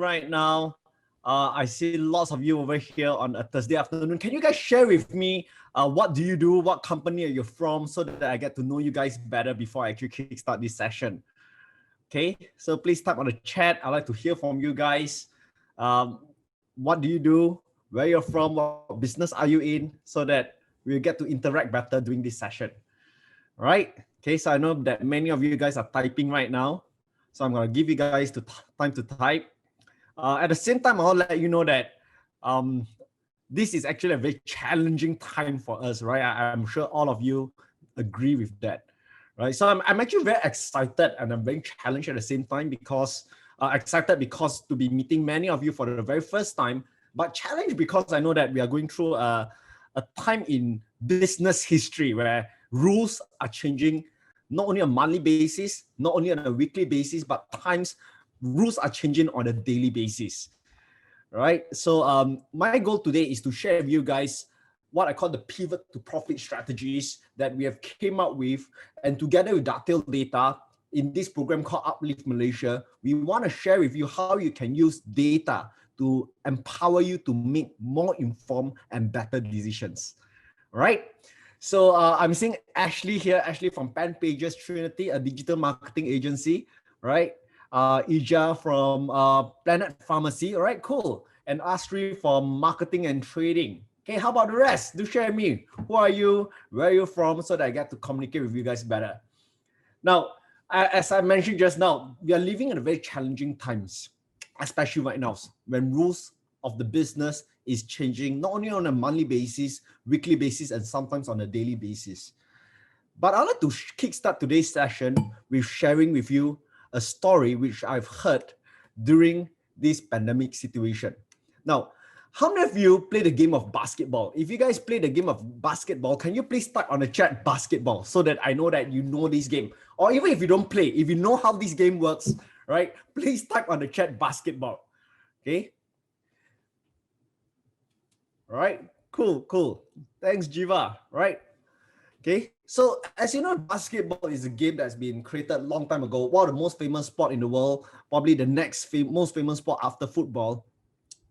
right now. I see lots of you over here on a Thursday afternoon. Can you guys share with me what do you do, what company are you from, so that I get to know you guys better before I actually kickstart this session? Okay, so please type on the chat. I'd like to hear from you guys. What do you do, where you're from, what business are you in, so that we'll get to interact better during this session. All right, okay, so I know that many of you guys are typing right now. So I'm gonna give you guys time to type. At the same time, I'll let you know that this is actually a very challenging time for us, right? I'm sure all of you agree with that, right? So I'm actually very excited and I'm very challenged at the same time because excited because to be meeting many of you for the very first time, but challenged because I know that we are going through a time in business history where rules are changing not only on a monthly basis, not only on a weekly basis, but times rules are changing on a daily basis, right? So my goal today is to share with you guys what I call the pivot to profit strategies that we have came up with, and together with Dattel data in this program called UPLIFT Malaysia, we want to share with you how you can use data to empower you to make more informed and better decisions, right? So I'm seeing Ashley here, Ashley from Pen Pages Trinity, a digital marketing agency, right? Ija from Planet Pharmacy, all right, cool. And Astri from Marketing and Trading. Okay, how about the rest? Do share me. Who are you? Where are you from? So that I get to communicate with you guys better. Now, as I mentioned just now, we are living in a very challenging times, especially right now, when rules of the business is changing, not only on a monthly basis, weekly basis, and sometimes on a daily basis. But I'd like to kickstart today's session with sharing with you a story which I've heard during this pandemic situation. Now, how many of you play the game of basketball? If you guys play the game of basketball, can you please type on the chat basketball so that I know that you know this game? Or even if you don't play, if you know how this game works, right? Please type on the chat basketball, okay? All right, cool. Thanks, Jiva, right? Okay, so as you know, basketball is a game that's been created a long time ago. One of the most famous sport in the world, probably the next most famous sport after football.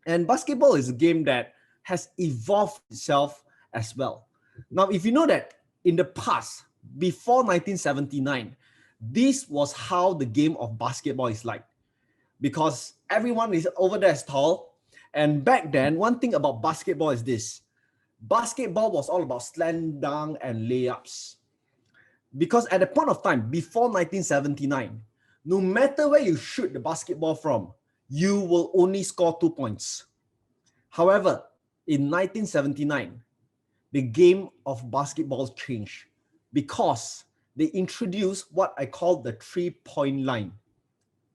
And basketball is a game that has evolved itself as well. Now, if you know that in the past, before 1979, this was how the game of basketball is like. Because everyone is over there is tall. And back then, one thing about basketball is this. Basketball was all about slam dunk and layups. Because at the point of time, before 1979, no matter where you shoot the basketball from, you will only score 2 points. However, in 1979, the game of basketball changed because they introduced what I call the 3-point line.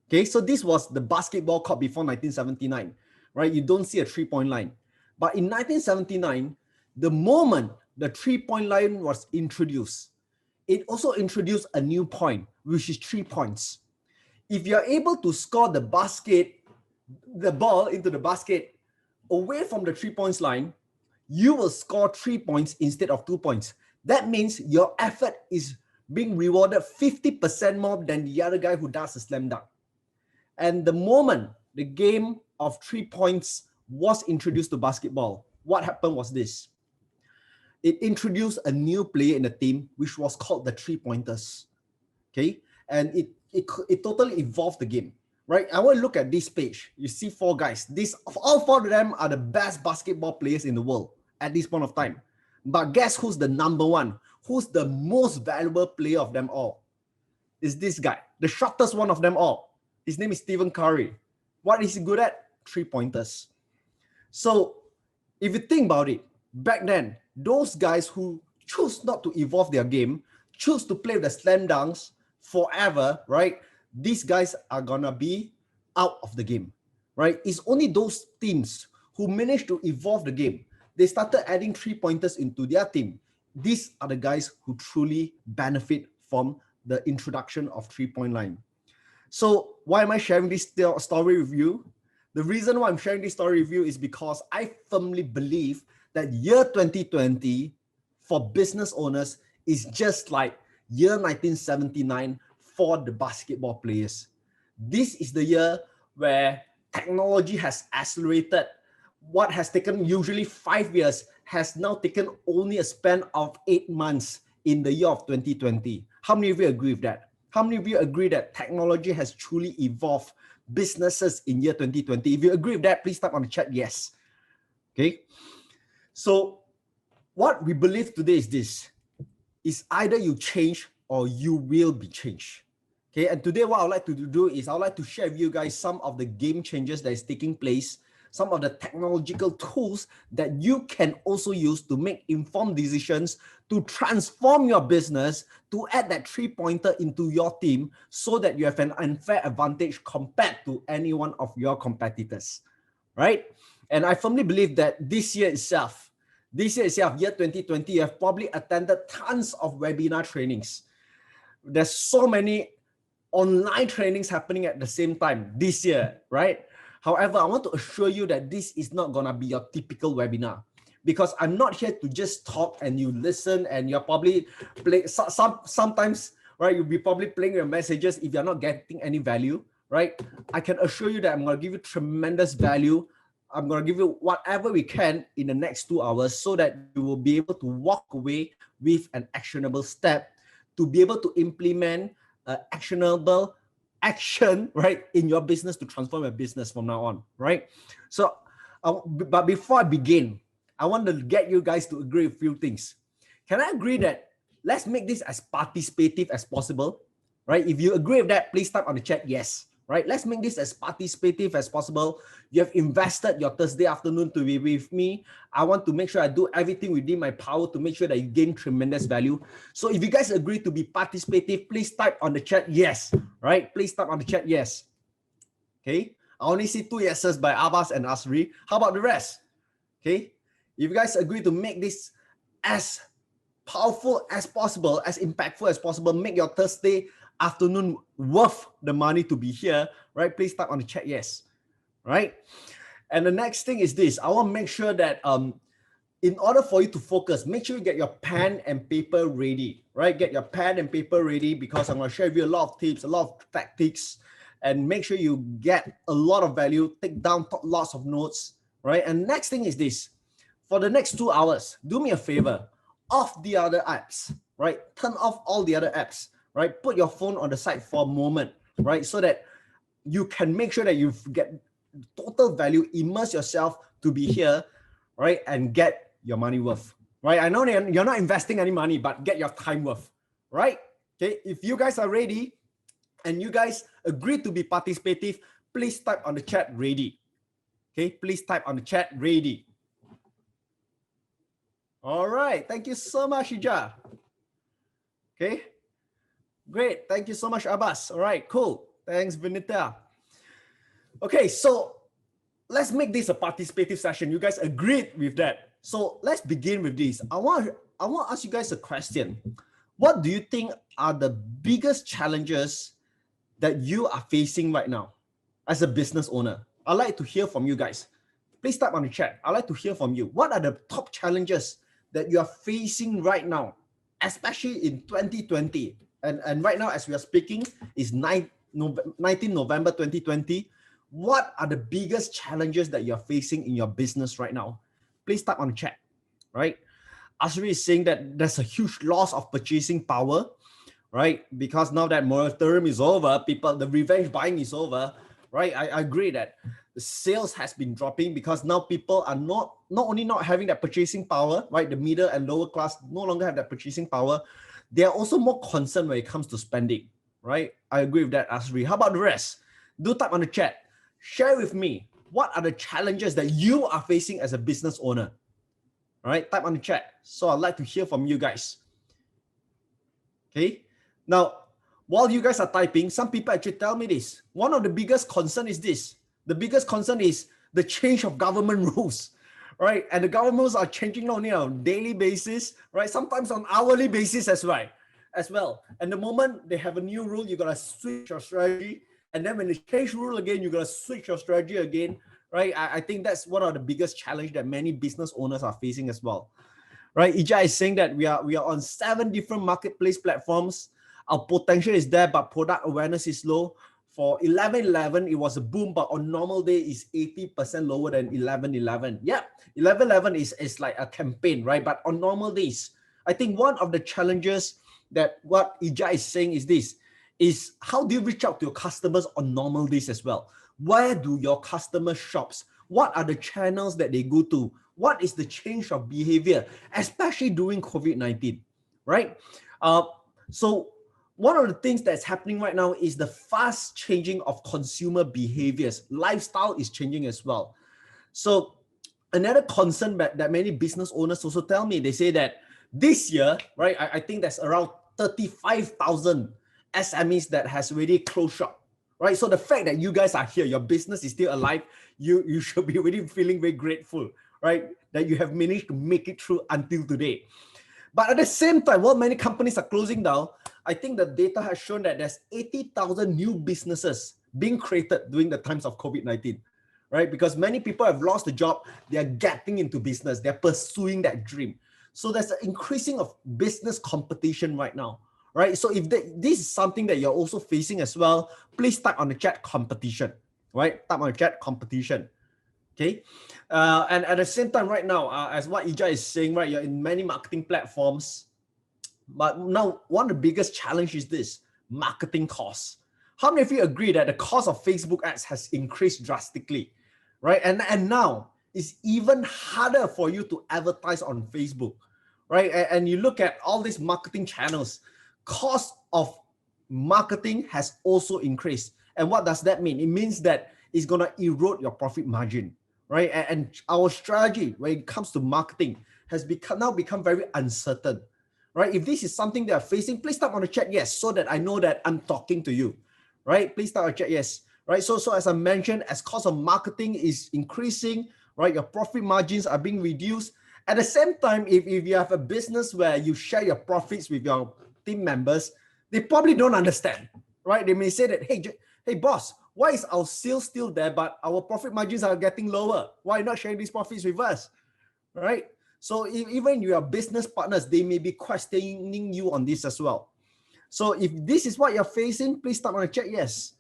Okay, so this was the basketball court before 1979, right? You don't see a 3-point line. But in 1979, the moment the 3-point line was introduced, it also introduced a new point, which is 3 points. If you're able to score the ball into the basket away from the 3 points line, you will score 3 points instead of 2 points. That means your effort is being rewarded 50% more than the other guy who does a slam dunk. And the moment the game of 3 points was introduced to basketball, what happened was this. It introduced a new player in the team, which was called the 3-pointers. Okay, and it totally evolved the game, right? I want to look at this page. You see 4 guys. All 4 of them are the best basketball players in the world at this point of time. But guess who's the number one? Who's the most valuable player of them all? Is this guy, the shortest one of them all. His name is Stephen Curry. What is he good at? 3-pointers. So if you think about it, back then, those guys who choose not to evolve their game, choose to play the slam dunks forever, right? These guys are gonna be out of the game, right? It's only those teams who managed to evolve the game. They started adding 3-pointers into their team. These are the guys who truly benefit from the introduction of 3-point line. So why am I sharing this story with you? The reason why I'm sharing this story with you is because I firmly believe that year 2020 for business owners is just like year 1979 for the basketball players. This is the year where technology has accelerated. What has taken usually 5 years has now taken only a span of 8 months in the year of 2020. How many of you agree with that? How many of you agree that technology has truly evolved businesses in year 2020? If you agree with that, please type on the chat yes. Okay. So what we believe today is this, is either you change or you will be changed. Okay, and today what I'd like to do is I'd like to share with you guys some of the game changes that is taking place, some of the technological tools that you can also use to make informed decisions, to transform your business, to add that 3-pointer into your team so that you have an unfair advantage compared to any one of your competitors, right? And I firmly believe that this year itself, year 2020, you have probably attended tons of webinar trainings. There's so many online trainings happening at the same time this year, right? However, I want to assure you that this is not gonna be your typical webinar, because I'm not here to just talk and you listen and you're probably playing sometimes, right? You'll be probably playing your messages if you're not getting any value, right? I can assure you that I'm gonna give you tremendous value. I'm gonna give you whatever we can in the next 2 hours so that you will be able to walk away with an actionable step to be able to implement actionable action, right, in your business to transform your business from now on, right? So, but before I begin, I want to get you guys to agree with a few things. Can I agree that let's make this as participative as possible, right? If you agree with that, please type on the chat yes, right? Let's make this as participative as possible. You have invested your Thursday afternoon to be with me. I want to make sure I do everything within my power to make sure that you gain tremendous value. So if you guys agree to be participative, please type on the chat yes, right? Please type on the chat yes. Okay, I only see 2 yeses by Abbas and Asri. How about the rest? Okay, if you guys agree to make this as powerful as possible, as impactful as possible, make your Thursday afternoon worth the money to be here, right? Please type on the chat yes, right? And the next thing is this. I want to make sure that in order for you to focus, make sure you get your pen and paper ready, right? Get your pen and paper ready, because I'm going to share with you a lot of tips, a lot of tactics, and make sure you get a lot of value, take down lots of notes, right? And next thing is this. For the next 2 hours, do me a favor, off the other apps, right? Turn off all the other apps, right? Put your phone on the side for a moment, right? So that you can make sure that you get total value, immerse yourself to be here, right? And get your money worth, right? I know you're not investing any money, but get your time worth, right? Okay, if you guys are ready and you guys agree to be participative, please type on the chat ready. Okay, please type on the chat ready. All right, thank you so much, Ija. Okay, great. Thank you so much, Abbas. All right, cool. Thanks, Vinita. Okay, so let's make this a participative session. You guys agreed with that. So let's begin with this. I want to ask you guys a question. What do you think are the biggest challenges that you are facing right now as a business owner? I'd like to hear from you guys. Please type on the chat. I'd like to hear from you. What are the top challenges that you are facing right now, especially in 2020? And right now, as we are speaking, is 19 November 2020. What are the biggest challenges that you're facing in your business right now? Please type on the chat, right? Asri is saying that there's a huge loss of purchasing power, right? Because now that moratorium is over, the revenge buying is over, right? I agree that the sales has been dropping because now people are not only not having that purchasing power, right? The middle and lower class no longer have that purchasing power. They are also more concerned when it comes to spending, right? I agree with that, Asri. How about the rest? Do type on the chat. Share with me, what are the challenges that you are facing as a business owner? All right, type on the chat. So I'd like to hear from you guys. Okay, now, while you guys are typing, some people actually tell me this. One of the biggest concern is this. The biggest concern is the change of government rules, right? And the governments are changing not only on a daily basis, right? Sometimes on hourly basis as well. And the moment they have a new rule, you got to switch your strategy. And then when they change rule again, you got to switch your strategy again, right? I think that's one of the biggest challenge that many business owners are facing as well, right? Ija is saying that we are on 7 different marketplace platforms. Our potential is there, but product awareness is low. For 11.11, it was a boom, but on normal day is 80% lower than 11.11. Yeah, 11.11 is like a campaign, right? But on normal days, I think one of the challenges that what Ija is saying is this, is how do you reach out to your customers on normal days as well? Where do your customers shops? What are the channels that they go to? What is the change of behavior, especially during COVID-19, right? So one of the things that's happening right now is the fast changing of consumer behaviors. Lifestyle is changing as well. So another concern that many business owners also tell me, they say that this year, right, I think that's around 35,000 SMEs that has already closed shop, right? So the fact that you guys are here, your business is still alive, you should be really feeling very grateful, right? That you have managed to make it through until today. But at the same time, while many companies are closing down, I think the data has shown that there's 80,000 new businesses being created during the times of COVID-19, right? Because many people have lost a job, they're getting into business, they're pursuing that dream. So there's an increasing of business competition right now, right? So if this is something that you're also facing as well, please type on the chat competition, right? Type on the chat competition. Okay, and at the same time right now, as what Ija is saying, right, you're in many marketing platforms, but now one of the biggest challenge is this, marketing costs. How many of you agree that the cost of Facebook ads has increased drastically, right? And now it's even harder for you to advertise on Facebook, right? And you look at all these marketing channels, cost of marketing has also increased. And what does that mean? It means that it's going to erode your profit margin, right? And our strategy when it comes to marketing has now become very uncertain, right? If this is something they are facing, please type on the chat yes, so that I know that I'm talking to you, right? Please type on the chat yes, right? So as I mentioned, as cost of marketing is increasing, right, your profit margins are being reduced. At the same time, if you have a business where you share your profits with your team members, they probably don't understand, right? They may say that, hey boss, why is our sales still there, but our profit margins are getting lower? Why not sharing these profits with us, right? So even your business partners, they may be questioning you on this as well. So if this is what you're facing, please type on the chat yes,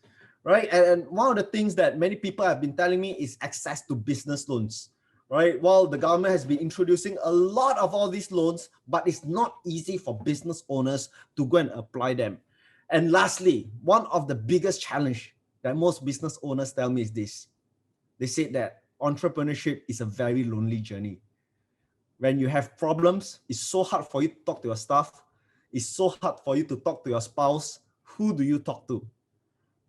right? And one of the things that many people have been telling me is access to business loans, right? Well, the government has been introducing a lot of all these loans, but it's not easy for business owners to go and apply them. And lastly, one of the biggest challenge that most business owners tell me is this. They said that entrepreneurship is a very lonely journey. When you have problems, it's so hard for you to talk to your staff. It's so hard for you to talk to your spouse. Who do you talk to?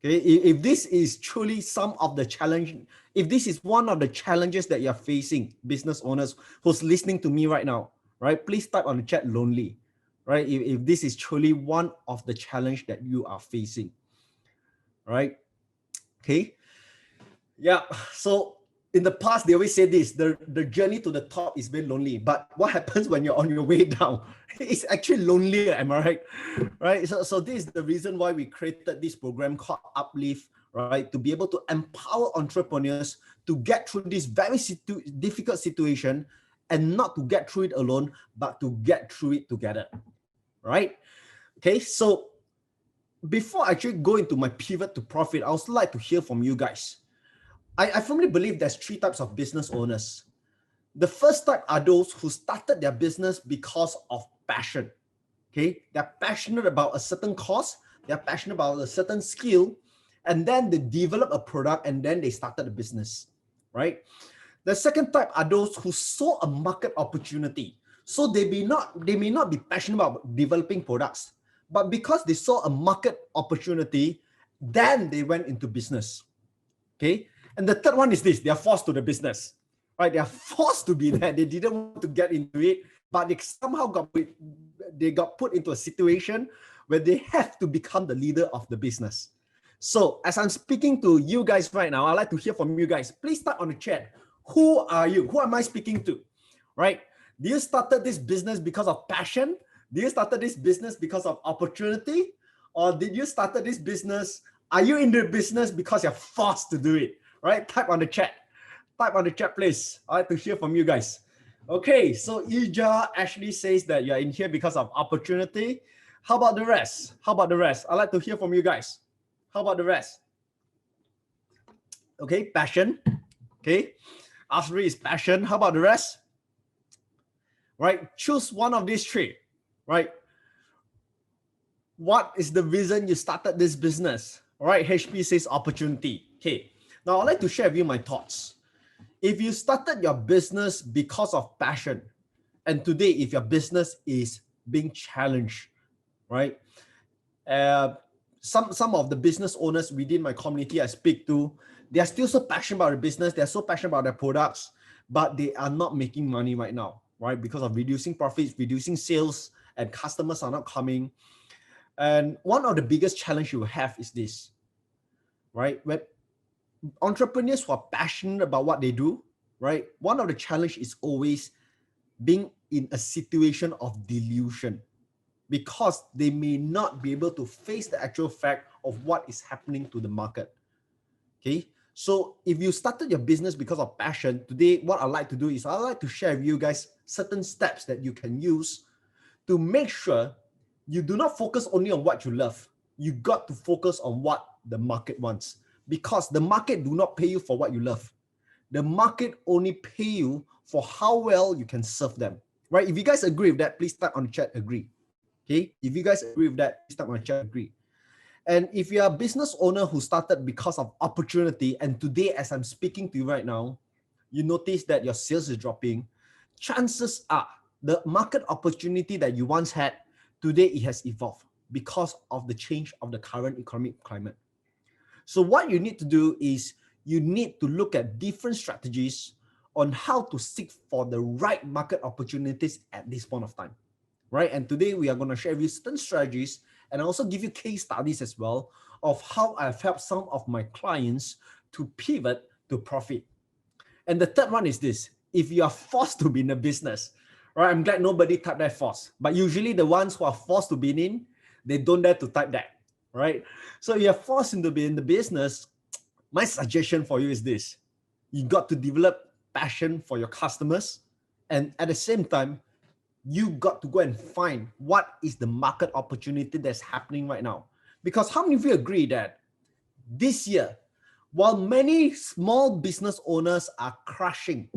Okay, if this is truly some of the challenge, if this is one of the challenges that you're facing, business owners who's listening to me right now, right, please type on the chat lonely, right? If this is truly one of the challenge that you are facing, right? Okay. Yeah. So in the past, they always say this, the journey to the top is very lonely. But what happens when you're on your way down? It's actually lonelier, am I right? Right. So this is the reason why we created this program called UPLIFT, right? To be able to empower entrepreneurs to get through this very difficult situation, and not to get through it alone, but to get through it together, right? Okay. So before I actually go into my pivot to profit, I also like to hear from you guys. I firmly believe there's three types of business owners. The first type are those who started their business because of passion. Okay, they're passionate about a certain cause, they're passionate about a certain skill, and then they develop a product and then they started a business, right? The second type are those who saw a market opportunity. So they may not be passionate about developing products, but because they saw a market opportunity, then they went into business. Okay. And the third one is this, they are forced to the business, right? They are forced to be there. They didn't want to get into it, but they somehow got put into a situation where they have to become the leader of the business. So as I'm speaking to you guys right now, I'd like to hear from you guys. Please type on the chat. Who are you? Who am I speaking to? Right? Do you started this business because of passion? Did you started this business because of opportunity? Or did you started this business? Are you in the business because you're forced to do it? Right? Type on the chat. Type on the chat, please. I'd like to hear from you guys. Okay, so Ija actually says that you're in here because of opportunity. How about the rest? How about the rest? I'd like to hear from you guys. How about the rest? Okay, passion. Okay, R3 is passion. How about the rest? Right, choose one of these three. Right, what is the reason you started this business? All right, HP says opportunity. Okay, now I'd like to share with you my thoughts. If you started your business because of passion, and today if your business is being challenged, right? Some of the business owners within my community I speak to, they are still so passionate about the business, they're so passionate about their products, but they are not making money right now, right? Because of reducing profits, reducing sales, and customers are not coming. And one of the biggest challenge you have is this, right? When entrepreneurs who are passionate about what they do, right? One of the challenge is always being in a situation of delusion, because they may not be able to face the actual fact of what is happening to the market. Okay, so if you started your business because of passion, today what I'd like to do is I'd like to share with you guys certain steps that you can use to make sure you do not focus only on what you love. You got to focus on what the market wants, because the market do not pay you for what you love. The market only pay you for how well you can serve them, right? If you guys agree with that, please type on the chat agree. Okay, if you guys agree with that, please type on the chat agree. And if you're a business owner who started because of opportunity, and today as I'm speaking to you right now, you notice that your sales is dropping, chances are the market opportunity that you once had, today it has evolved because of the change of the current economic climate. So what you need to do is you need to look at different strategies on how to seek for the right market opportunities at this point of time, right? And today we are going to share with you certain strategies and also give you case studies as well of how I've helped some of my clients to pivot to profit. And the third one is this: if you are forced to be in a business, right? I'm glad nobody typed that forced, but usually the ones who are forced to be in, they don't dare to type that, right? So you're forced to be in the business. My suggestion for you is this: you got to develop passion for your customers, and at the same time, you got to go and find what is the market opportunity that's happening right now. Because how many of you agree that this year, while many small business owners are crashing,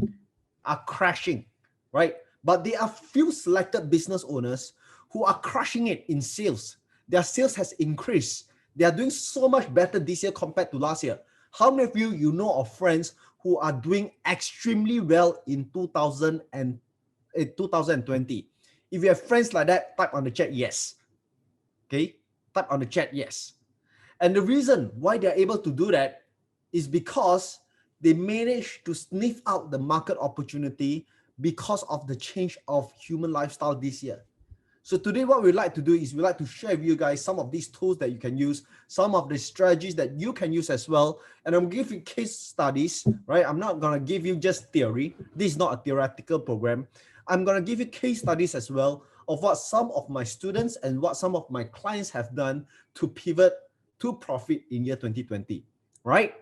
right? But there are few selected business owners who are crushing it in sales. Their sales has increased. They are doing so much better this year compared to last year. How many of you know of friends who are doing extremely well in 2020? If you have friends like that, type on the chat yes. Okay, type on the chat yes. And the reason why they're able to do that is because they managed to sniff out the market opportunity because of the change of human lifestyle this year. So today what we'd like to do is we'd like to share with you guys some of these tools that you can use, some of the strategies that you can use as well. And I'm going to give you case studies, right? I'm not going to give you just theory. This is not a theoretical program. I'm going to give you case studies as well of what some of my students and what some of my clients have done to pivot to profit in year 2020, right?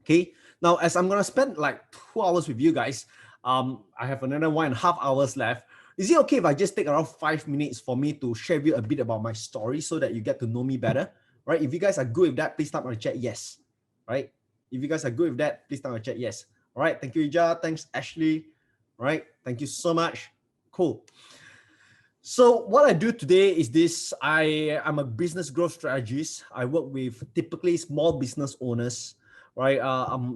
Okay. Now, as I'm going to spend like 2 hours with you guys, I have another 1.5 hours left. Is it okay if I just take around 5 minutes for me to share with you a bit about my story so that you get to know me better, right? If you guys are good with that, please type on the chat yes, right? If you guys are good with that, please type on the chat yes. All right. Thank you, Ija. Thanks, Ashley. All right. Thank you so much. Cool. So what I do today is this: I'm a business growth strategist. I work with typically small business owners, right?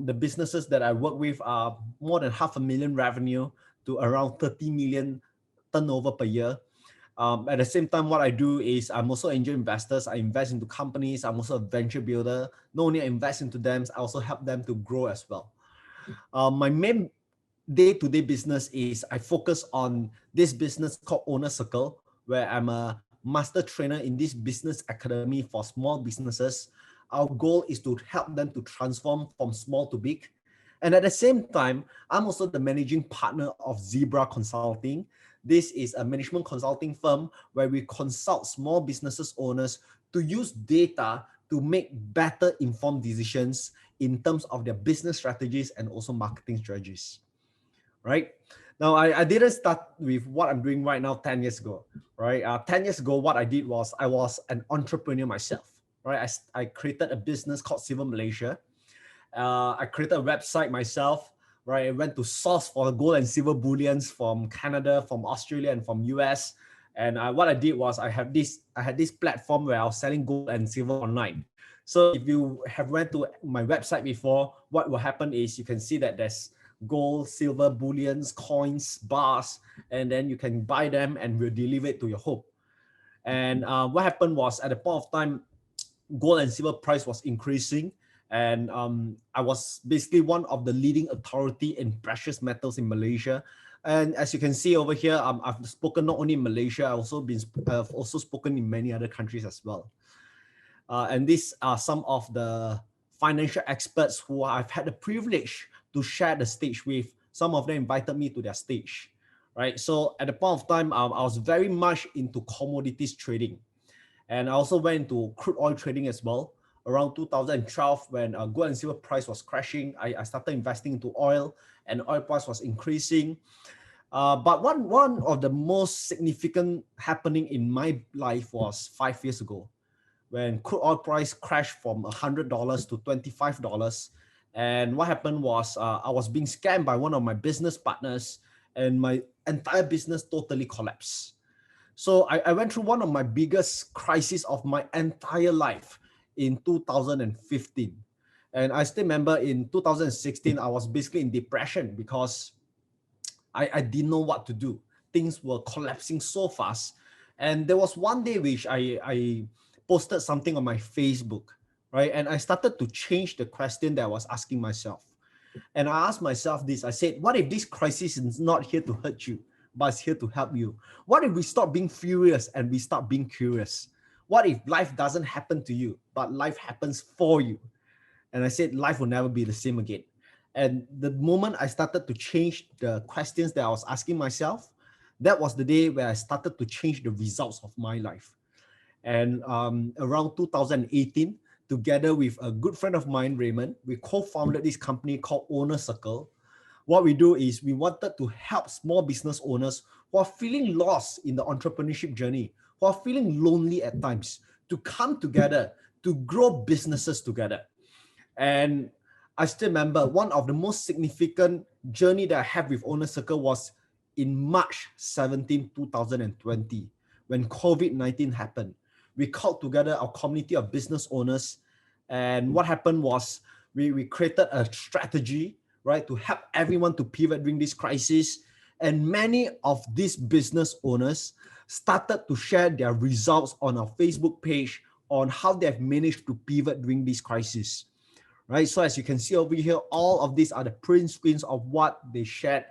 The businesses that I work with are more than 500,000 revenue to around 30 million turnover per year. At the same time, what I do is I'm also angel investors. I invest into companies. I'm also a venture builder. Not only I invest into them, I also help them to grow as well. My main day-to-day business is I focus on this business called Owner Circle, where I'm a master trainer in this business academy for small businesses. Our goal is to help them to transform from small to big. And at the same time, I'm also the managing partner of Zebra Consulting. This is a management consulting firm where we consult small businesses owners to use data to make better informed decisions in terms of their business strategies and also marketing strategies. Right now, I didn't start with what I'm doing right now 10 years ago, right? 10 years ago, what I did was I was an entrepreneur myself, right? I created a business called UPLIFT Malaysia. I created a website myself, right? I went to source for gold and silver bullions from Canada, from Australia, and from US. And what I did was I had this platform where I was selling gold and silver online. So if you have went to my website before, what will happen is you can see that there's gold, silver, bullions, coins, bars, and then you can buy them and we'll deliver it to your home. And what happened was at the point of time, gold and silver price was increasing. And I was basically one of the leading authority in precious metals in Malaysia. And as you can see over here, I've spoken not only in Malaysia, I've also spoken in many other countries as well. And these are some of the financial experts who I've had the privilege to share the stage with. Some of them invited me to their stage, right? So at the point of time, I was very much into commodities trading. And I also went into crude oil trading as well. Around 2012, when gold and silver price was crashing, I started investing into oil, and oil price was increasing. But one of the most significant happening in my life was 5 years ago, when crude oil price crashed from $100 to $25. And what happened was I was being scammed by one of my business partners, and my entire business totally collapsed. So I went through one of my biggest crises of my entire life in 2015. And I still remember in 2016, I was basically in depression because I didn't know what to do. Things were collapsing so fast. And there was one day which I posted something on my Facebook, right? And I started to change the question that I was asking myself. And I asked myself this, I said, what if this crisis is not here to hurt you, but it's here to help you? What if we stop being furious and we start being curious? What if life doesn't happen to you, but life happens for you? And I said, life will never be the same again. And the moment I started to change the questions that I was asking myself, that was the day where I started to change the results of my life. And around 2018, together with a good friend of mine, Raymond, we co-founded this company called Owner Circle. What we do is we wanted to help small business owners who are feeling lost in the entrepreneurship journey, who are feeling lonely at times, to come together to grow businesses together. And I still remember one of the most significant journey that I had with Owner Circle was in March 17, 2020, when COVID-19 happened. We called together our community of business owners. And what happened was we created a strategy, right, to help everyone to pivot during this crisis. And many of these business owners started to share their results on our Facebook page on how they have managed to pivot during this crisis, right? So as you can see over here, all of these are the print screens of what they shared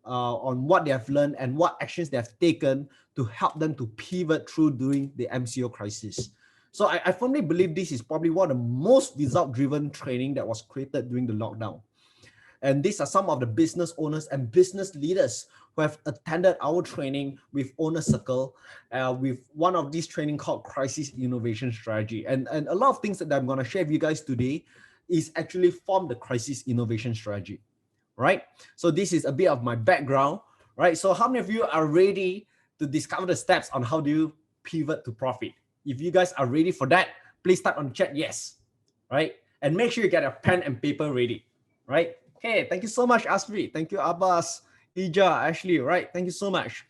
on what they have learned and what actions they have taken to help them to pivot through during the MCO crisis. So I firmly believe this is probably one of the most result-driven training that was created during the lockdown. And these are some of the business owners and business leaders who have attended our training with Owner Circle, with one of these training called Crisis Innovation Strategy. And a lot of things that I'm going to share with you guys today is actually from the Crisis Innovation Strategy, right? So this is a bit of my background, right? So how many of you are ready to discover the steps on how do you pivot to profit? If you guys are ready for that, please type on the chat yes, right? And make sure you get a pen and paper ready, right? Hey, thank you so much, Asri. Thank you, Abbas, Ija, Ashley, right? Thank you so much.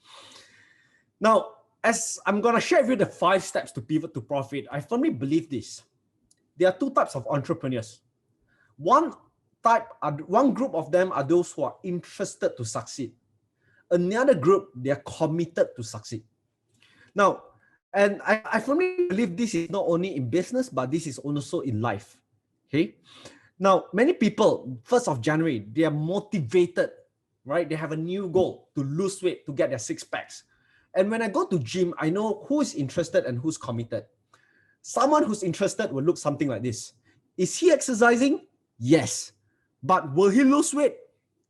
Now, as I'm going to share with you the 5 steps to pivot to profit, I firmly believe this. There are 2 types of entrepreneurs. One group of them are those who are interested to succeed. Another group, they are committed to succeed. Now, and I firmly believe this is not only in business, but this is also in life. Okay. Now, many people, 1st of January, they are motivated, right? They have a new goal to lose weight, to get their 6 packs. And when I go to gym, I know who is interested and who's committed. Someone who's interested will look something like this. Is he exercising? Yes. But will he lose weight?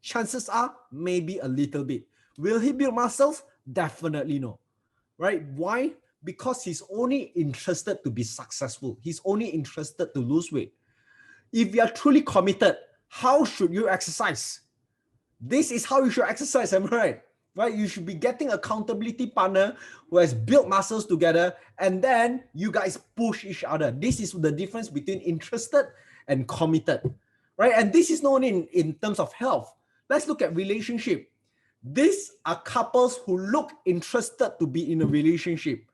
Chances are maybe a little bit. Will he build muscles? Definitely no. Right? Why? Because he's only interested to be successful. He's only interested to lose weight. If you are truly committed, how should you exercise? This is how you should exercise, am I right? Right? You should be getting an accountability partner who has built muscles together, and then you guys push each other. This is the difference between interested and committed. right? And this is not only in terms of health. Let's look at relationship. These are couples who look interested to be in a relationship.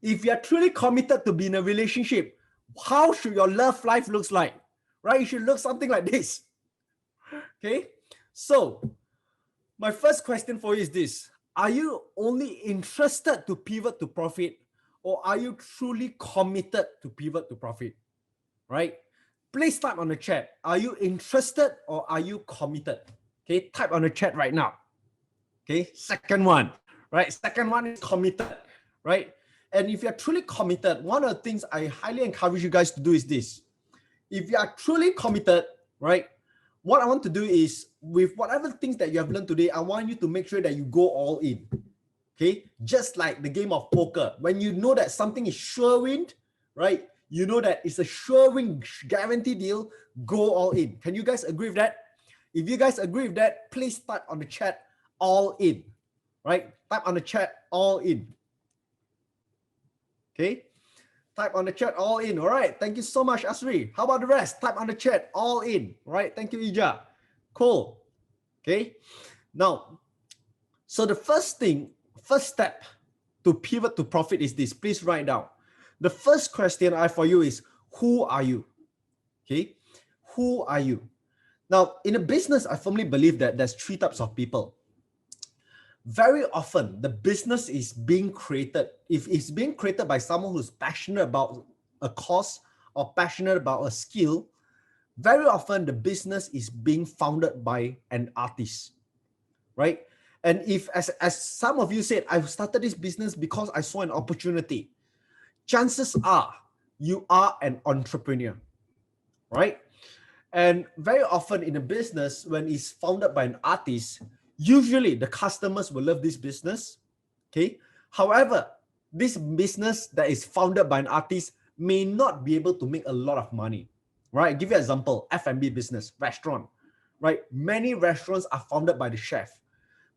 If you are truly committed to be in a relationship, how should your love life looks like? Right? It should look something like this. Okay? So, my first question for you is this. Are you only interested to pivot to profit, or are you truly committed to pivot to profit? Right? Please type on the chat. Are you interested or are you committed? Okay, type on the chat right now. Okay, second one, right? Second one is committed, right? And if you're truly committed, one of the things I highly encourage you guys to do is this. If you are truly committed, right, what I want to do is, with whatever things that you have learned today, I want you to make sure that you go all in. Okay, just like the game of poker. When you know that something is sure win, right? You know that it's a sure win, guarantee deal, go all in. Can you guys agree with that? If you guys agree with that, please type on the chat all in, right? Type on the chat all in. Okay, type on the chat all in. All right, thank you so much, Asri. How about the rest? Type on the chat all in. All right, thank you, Ija. Cool. Okay, now, so the first step to pivot to profit is this. Please write down. The first question I have for you is, who are you? Okay, who are you? Now, in a business, I firmly believe that there's three types of people. Very often, the business is being created. If it's being created by someone who's passionate about a cause or passionate about a skill, very often the business is being founded by an artist, right? And if, as some of you said, I've started this business because I saw an opportunity, chances are you are an entrepreneur, right? And very often in a business, when it's founded by an artist, usually the customers will love this business, okay? However, this business that is founded by an artist may not be able to make a lot of money, right? I'll give you an example, F&B business, restaurant, right? Many restaurants are founded by the chef.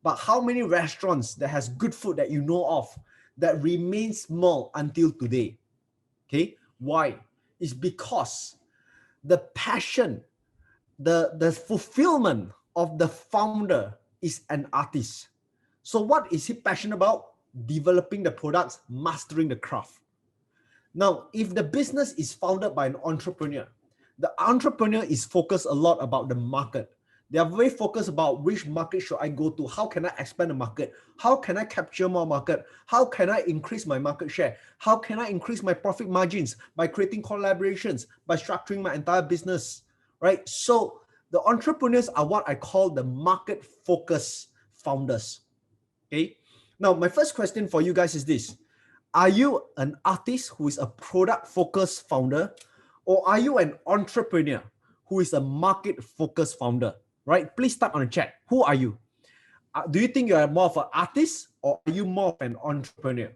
But how many restaurants that has good food that you know of that remain small until today? Okay, why? It's because the passion, the fulfillment of the founder is an artist. So what is he passionate about? Developing the products, mastering the craft. Now, if the business is founded by an entrepreneur, the entrepreneur is focused a lot about the market. They are very focused about which market should I go to? How can I expand the market? How can I capture more market? How can I increase my market share? How can I increase my profit margins? By creating collaborations, by structuring my entire business, right? So the entrepreneurs are what I call the market-focused founders, okay? Now, my first question for you guys is this. Are you an artist who is a product-focused founder, or are you an entrepreneur who is a market-focused founder? Right? Please type on the chat. Who are you? Do you think you are more of an artist, or are you more of an entrepreneur?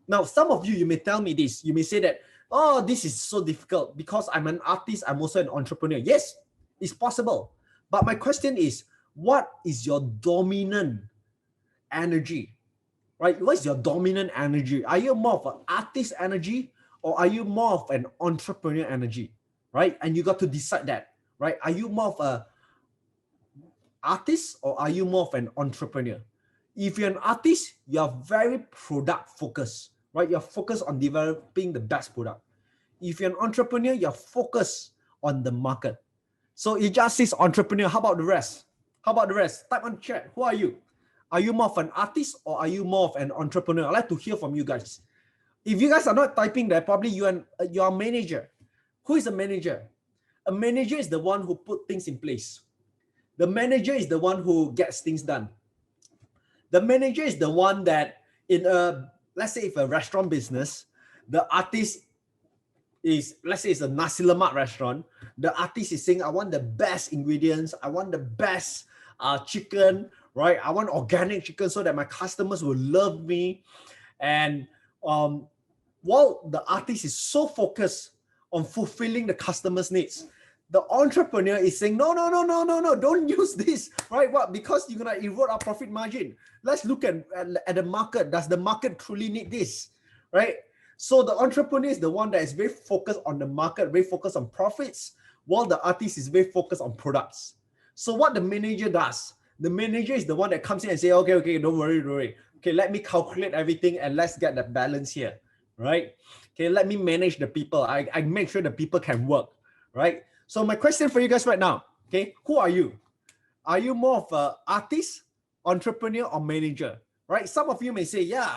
Now, some of you may tell me this. You may say that, oh, this is so difficult because I'm an artist, I'm also an entrepreneur. Yes, it's possible. But my question is, what is your dominant energy? Right? What is your dominant energy? Are you more of an artist energy, or are you more of an entrepreneur energy? Right? And you got to decide that. Right? Are you more of a artist, or are you more of an entrepreneur? If you're an artist, you're very product focused, right? You're focused on developing the best product. If you're an entrepreneur, you're focused on the market. So it just says entrepreneur. How about the rest? How about the rest? Type on chat. Who are you? Are you more of an artist, or are you more of an entrepreneur? I'd like to hear from you guys. If you guys are not typing that, probably you're a manager. Who is a manager? A manager is the one who put things in place. The manager is the one who gets things done. The manager is the one that in a, let's say if a restaurant business, the artist is, let's say it's a nasi lemak restaurant, the artist is saying, I want the best ingredients, I want the best chicken, right? I want organic chicken so that my customers will love me. And while the artist is so focused on fulfilling the customer's needs, the entrepreneur is saying, no, don't use this, right? What? Because you're going to erode our profit margin. Let's look at the market. Does the market truly need this, right? So the entrepreneur is the one that is very focused on the market, very focused on profits, while the artist is very focused on products. So what the manager does, the manager is the one that comes in and say, okay, don't worry. Okay, let me calculate everything and let's get the balance here, right? Okay, let me manage the people. I make sure the people can work, right? So my question for you guys right now, okay, who are you? Are you more of an artist, entrepreneur, or manager? Right? Some of you may say, yeah,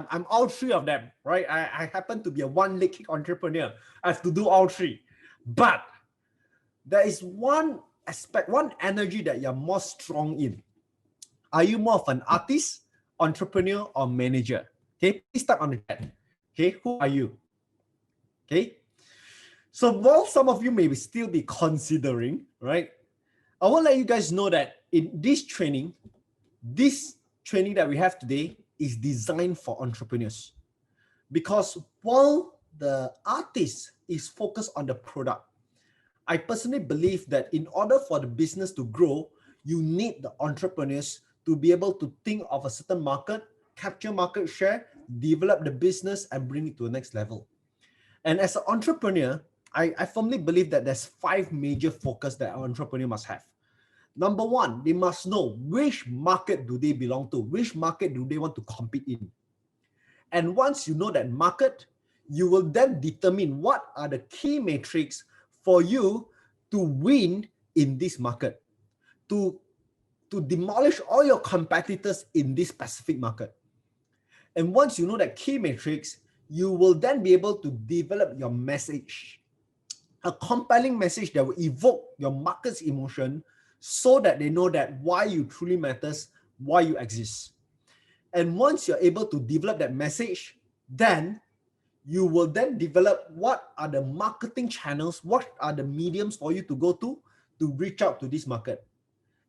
I'm all three of them, right? I happen to be a one-leg kick entrepreneur. I have to do all three. But there is one aspect, one energy that you're more strong in. Are you more of an artist, entrepreneur, or manager? Okay, please type on the chat. Okay, who are you? Okay. So while some of you may still be considering, right? I want to let you guys know that in this training that we have today is designed for entrepreneurs. Because while the artist is focused on the product, I personally believe that in order for the business to grow, you need the entrepreneurs to be able to think of a certain market, capture market share, develop the business, and bring it to the next level. And as an entrepreneur, I firmly believe that there's 5 major focus that an entrepreneur must have. Number one, they must know which market do they belong to, which market do they want to compete in. And once you know that market, you will then determine what are the key metrics for you to win in this market, to demolish all your competitors in this specific market. And once you know that key metrics, you will then be able to develop your message, a compelling message that will evoke your market's emotion so that they know that why you truly matters, why you exist. And once you're able to develop that message, then you will then develop what are the marketing channels, what are the mediums for you to go to reach out to this market.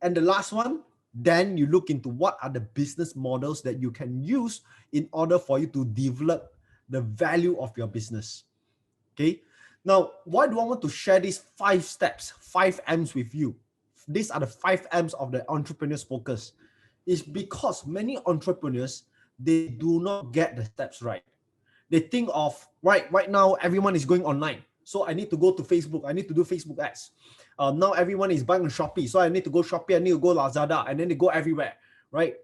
And the last one, then you look into what are the business models that you can use in order for you to develop the value of your business. Okay. Now, why do I want to share these 5 steps, 5 M's with you? These are the 5 M's of the entrepreneur's focus. It's because many entrepreneurs, they do not get the steps right. They think of, right now, everyone is going online. So I need to go to Facebook. I need to do Facebook ads. Now everyone is buying on Shopee. So I need to go Shopee. I need to go Lazada. And then they go everywhere, right?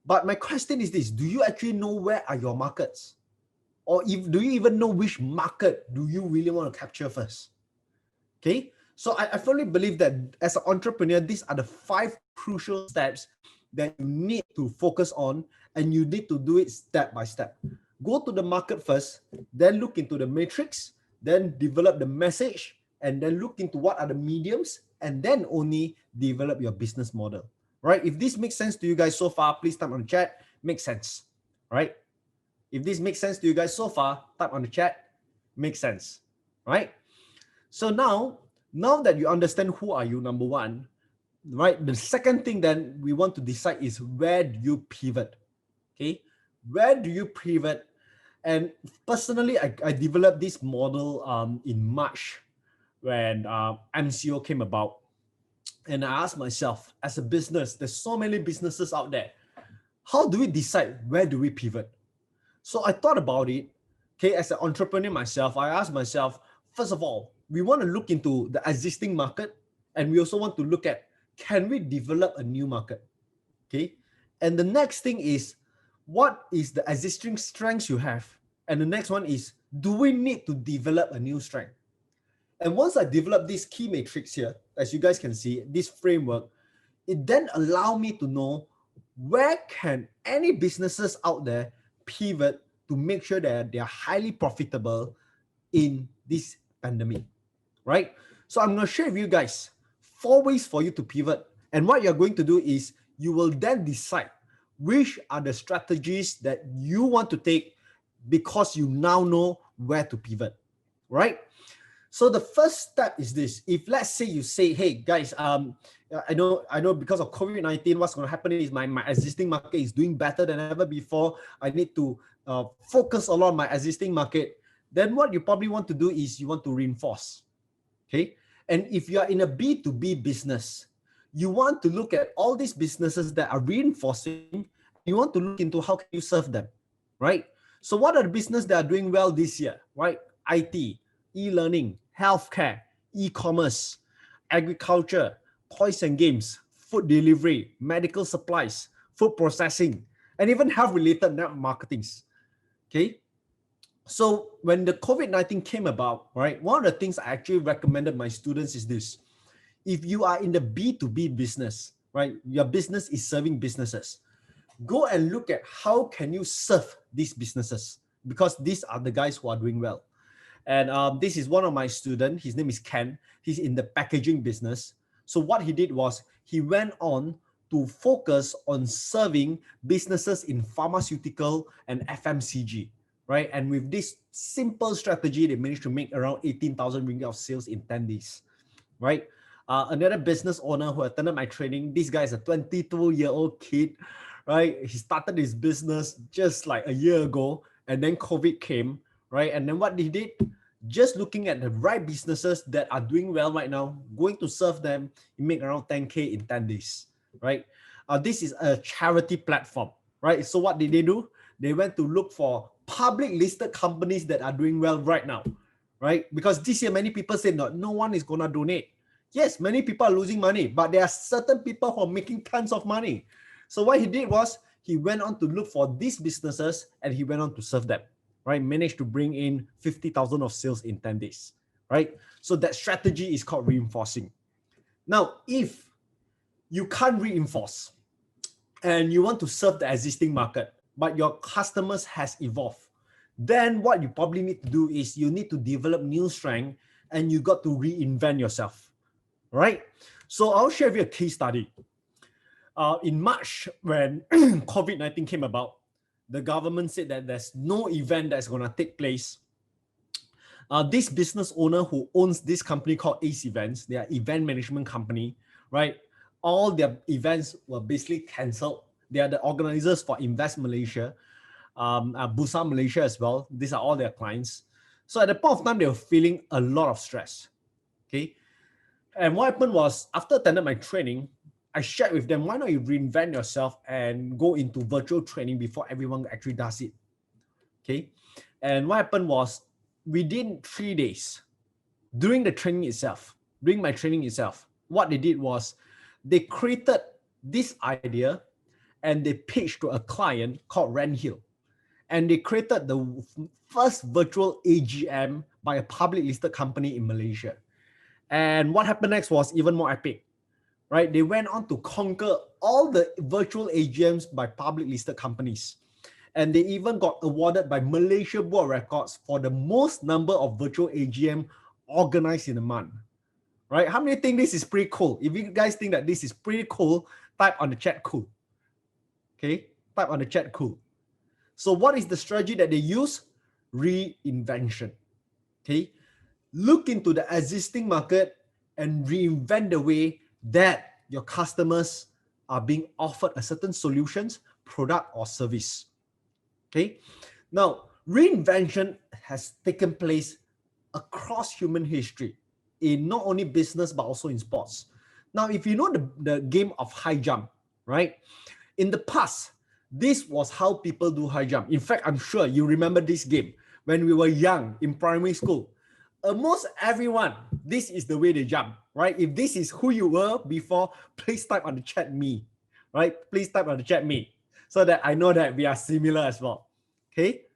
But my question is this. Do you actually know where are your markets? Or do you even know which market do you really want to capture first? Okay. So I firmly believe that as an entrepreneur, these are the 5 crucial steps that you need to focus on, and you need to do it step by step. Go to the market first, then look into the matrix, then develop the message, and then look into what are the mediums, and then only develop your business model. Right? If this makes sense to you guys so far, please type on the chat. Makes sense. Right? If this makes sense to you guys so far, type on the chat. Makes sense. Right? So now that you understand who are you, number one, right? The second thing then we want to decide is where do you pivot? Okay? Where do you pivot? And personally, I developed this model in March when MCO came about. And I asked myself, as a business, there's so many businesses out there. How do we decide where do we pivot? So I thought about it. Okay, as an entrepreneur myself, I asked myself, first of all, we want to look into the existing market, and we also want to look at, can we develop a new market? Okay. And the next thing is, what is the existing strengths you have? And the next one is, do we need to develop a new strength? And once I develop this key matrix here, as you guys can see, this framework, it then allow me to know where can any businesses out there pivot to make sure that they are highly profitable in this pandemic, right? So I'm going to share with you guys 4 ways for you to pivot. And what you're going to do is you will then decide which are the strategies that you want to take because you now know where to pivot, right? So the first step is this. If let's say you say, hey guys, I know because of COVID-19, what's going to happen is my existing market is doing better than ever before. I need to focus a lot on my existing market. Then what you probably want to do is you want to reinforce. Okay. And if you are in a B2B business, you want to look at all these businesses that are reinforcing. You want to look into how can you serve them, right? So what are the businesses that are doing well this year, right? IT, e-learning, healthcare, e-commerce, agriculture, toys and games, food delivery, medical supplies, food processing, and even health-related network marketings. Okay. So when the COVID-19 came about, right, one of the things I actually recommended my students is this. If you are in the B2B business, right, your business is serving businesses, go and look at how can you serve these businesses, because these are the guys who are doing well. And this is one of my students. His name is Ken. He's in the packaging business. So what he did was he went on to focus on serving businesses in pharmaceutical and FMCG, right? And with this simple strategy, they managed to make around 18,000 ringgit of sales in 10 days, right? Another business owner who attended my training, this guy is a 22-year-old kid, right? He started his business just like a year ago, and then COVID came, right? And then what he did, just looking at the right businesses that are doing well right now, going to serve them, he make around 10K in 10 days, right? This is a charity platform, right? So what did they do? They went to look for public listed companies that are doing well right now, right? Because this year, many people said no one is going to donate. Yes, many people are losing money, but there are certain people who are making tons of money. So what he did was he went on to look for these businesses and he went on to serve them, right? Managed to bring in 50,000 of sales in 10 days, right? So that strategy is called reinforcing. Now, if you can't reinforce and you want to serve the existing market, but your customers has evolved, then what you probably need to do is you need to develop new strength and you got to reinvent yourself, right? So I'll share with you a case study. In March, when COVID-19 came about, the government said that there's no event that's going to take place. This business owner who owns this company called Ace Events, they are event management company, right? All their events were basically cancelled. They are the organizers for Invest Malaysia, Bursa Malaysia as well. These are all their clients. So at the point of time, they were feeling a lot of stress. Okay. And what happened was, after attending my training, I shared with them, why not you reinvent yourself and go into virtual training before everyone actually does it. Okay. And what happened was, within 3 days, during the training itself, during my training itself, what they did was they created this idea and they pitched to a client called Renthill. And they created the first virtual AGM by a public listed company in Malaysia. And what happened next was even more epic, right? They went on to conquer all the virtual AGMs by public listed companies. And they even got awarded by Malaysia Board of Records for the most number of virtual AGM organized in a month, right? How many think this is pretty cool? If you guys think that this is pretty cool, type on the chat cool. Okay, type on the chat cool. So what is the strategy that they use? Reinvention. Okay, look into the existing market and reinvent the way that your customers are being offered a certain solutions, product or service. Okay, now reinvention has taken place across human history in not only business but also in sports. Now, if you know the game of high jump, right? In the past, this was how people do high jump. In fact, I'm sure you remember this game when we were young in primary school. Almost everyone, this is the way they jump, right? If this is who you were before, please type on the chat me, right? Please type on the chat me so that I know that we are similar as well, okay?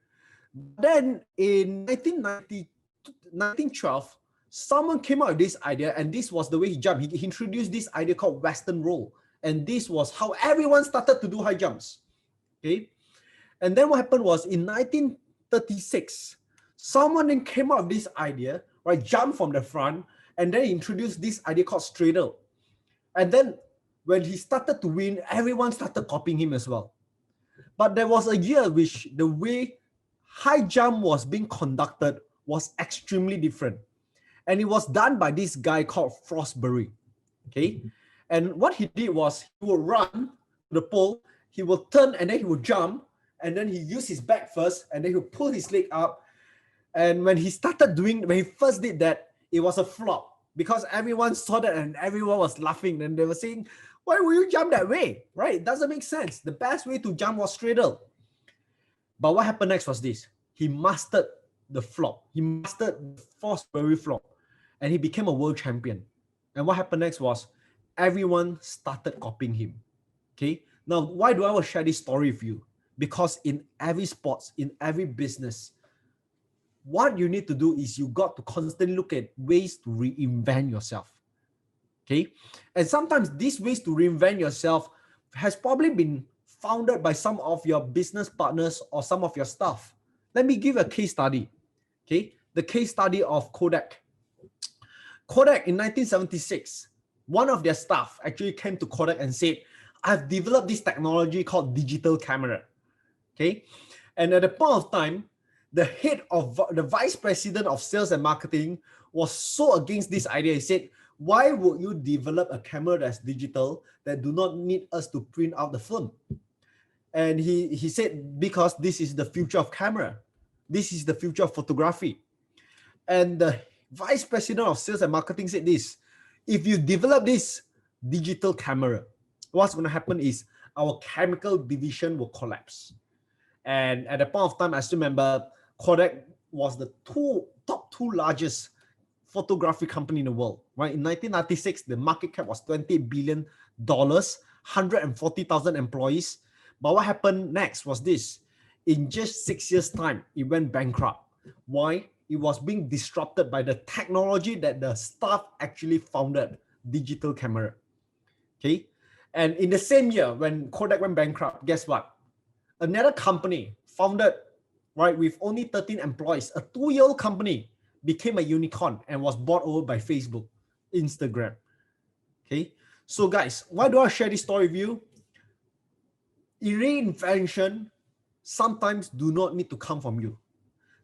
Then in 1912, someone came out with this idea and this was the way he jumped. He introduced this idea called Western roll. And this was how everyone started to do high jumps, okay? And then what happened was in 1936, someone then came out with this idea, right? Jump from the front, and then he introduced this idea called straddle. And then when he started to win, everyone started copying him as well. But there was a year which the way high jump was being conducted was extremely different. And it was done by this guy called Frostbury, okay? And what he did was he would run to the pole, he would turn and then he would jump, and then he used his back first, and then he would pull his leg up. And when he first did that, it was a flop because everyone saw that and everyone was laughing. And they were saying, why would you jump that way? Right? It doesn't make sense. The best way to jump was straddle. But what happened next was this. He mastered the flop. He mastered the Fosbury flop. and he became a world champion. And what happened next was everyone started copying him. Okay. Now, why do I want to share this story with you? Because in every sports, in every business, what you need to do is you got to constantly look at ways to reinvent yourself. Okay. And sometimes these ways to reinvent yourself has probably been founded by some of your business partners or some of your staff. Let me give a case study. Okay. The case study of Kodak. Kodak in 1976, one of their staff actually came to Kodak and said, I've developed this technology called digital camera. Okay. And at the point of time, the head of the vice president of sales and marketing was so against this idea. He said, why would you develop a camera that's digital that do not need us to print out the film? And he said, because this is the future of camera. This is the future of photography. And the vice president of sales and marketing said this, if you develop this digital camera, what's going to happen is our chemical division will collapse. And at the point of time, I still remember Kodak was the top two largest photography company in the world, right? In 1996, the market cap was $20 billion, 140,000 employees. But what happened next was this. In just 6 years' time, it went bankrupt. Why? It was being disrupted by the technology that the staff actually founded, digital camera. Okay? And in the same year, when Kodak went bankrupt, guess what? Another company founded, right, with only 13 employees, a 2-year-old company, became a unicorn and was bought over by Facebook, Instagram. Okay, so guys, why do I share this story with you? Reinvention sometimes do not need to come from you.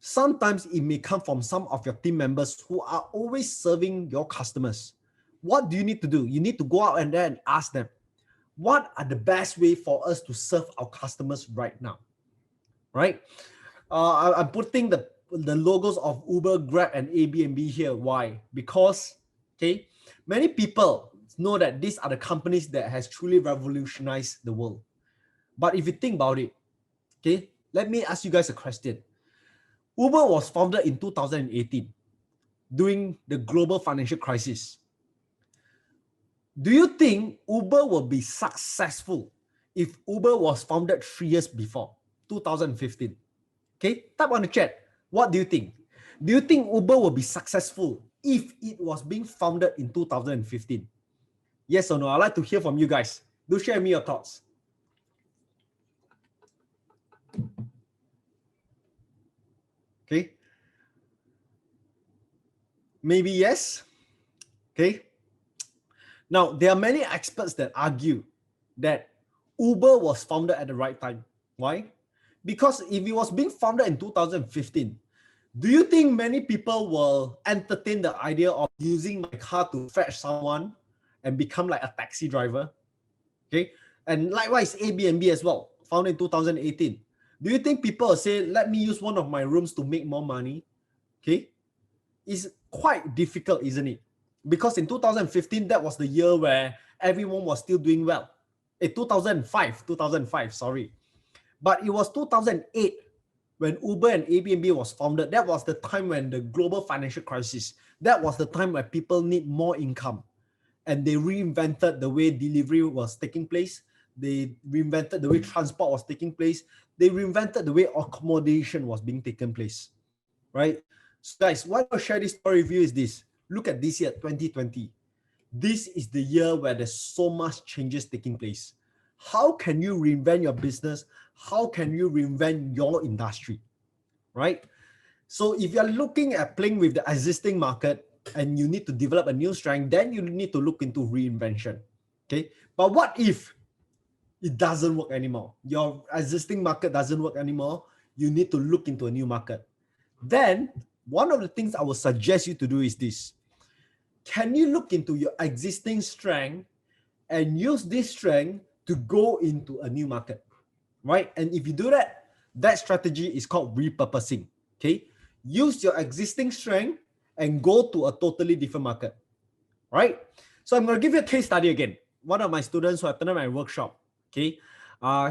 Sometimes it may come from some of your team members who are always serving your customers. What do you need to do? You need to go out and then ask them, what are the best way for us to serve our customers right now? Right? I'm putting the logos of Uber, Grab, and Airbnb here. Why? Because, okay, many people know that these are the companies that has truly revolutionized the world. But if you think about it, okay, let me ask you guys a question. Uber was founded in 2018 during the global financial crisis. Do you think Uber will be successful if Uber was founded 3 years before, 2015? Okay, type on the chat. What do you think? Do you think Uber will be successful if it was being founded in 2015? Yes or no? I'd like to hear from you guys. Do share me your thoughts. Okay. Maybe yes. Okay. Now, there are many experts that argue that Uber was founded at the right time. Why? Because if it was being founded in 2015, do you think many people will entertain the idea of using my car to fetch someone and become like a taxi driver? Okay. And likewise, Airbnb as well, founded in 2018. Do you think people will say, let me use one of my rooms to make more money? Okay. It's quite difficult, isn't it? Because in 2015, that was the year where everyone was still doing well. 2005, sorry. But it was 2008 when Uber and Airbnb was founded. That was the time when the global financial crisis, that was the time where people need more income. And they reinvented the way delivery was taking place. They reinvented the way transport was taking place. They reinvented the way accommodation was being taken place, right? So guys, why I share this story with you is this. Look at this year, 2020. This is the year where there's so much changes taking place. How can you reinvent your business? How can you reinvent your industry, right? So if you're looking at playing with the existing market and you need to develop a new strength, then you need to look into reinvention, okay? But what if it doesn't work anymore? Your existing market doesn't work anymore. You need to look into a new market. Then one of the things I would suggest you to do is this. Can you look into your existing strength and use this strength to go into a new market, right? And if you do that, that strategy is called repurposing, okay? Use your existing strength and go to a totally different market, right? So I'm going to give you a case study again. One of my students who attended my workshop, okay?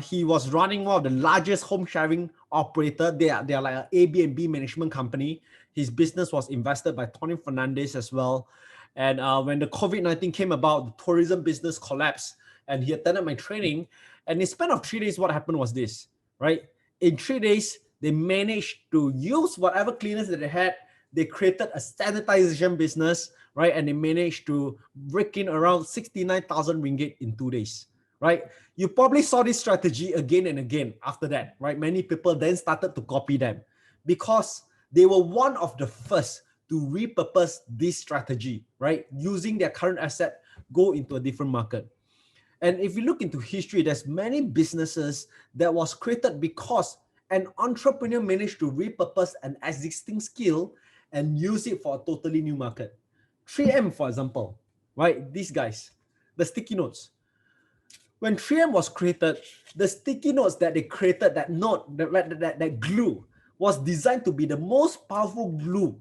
He was running one of the largest home sharing operator. They are like an Airbnb management company. His business was invested by Tony Fernandez as well. And when the COVID-19 came about, the tourism business collapsed, and he attended my training. And in the span of 3 days, what happened was this, right? In 3 days, they managed to use whatever cleaners that they had. They created a sanitization business, right? And they managed to break in around 69,000 ringgit in 2 days, right? You probably saw this strategy again and again after that, right? Many people then started to copy them because they were one of the first to repurpose this strategy, right? Using their current asset, go into a different market. And if you look into history, there's many businesses that was created because an entrepreneur managed to repurpose an existing skill and use it for a totally new market. 3M, for example, right? These guys, the sticky notes. When 3M was created, the sticky notes that they created, that glue, was designed to be the most powerful glue,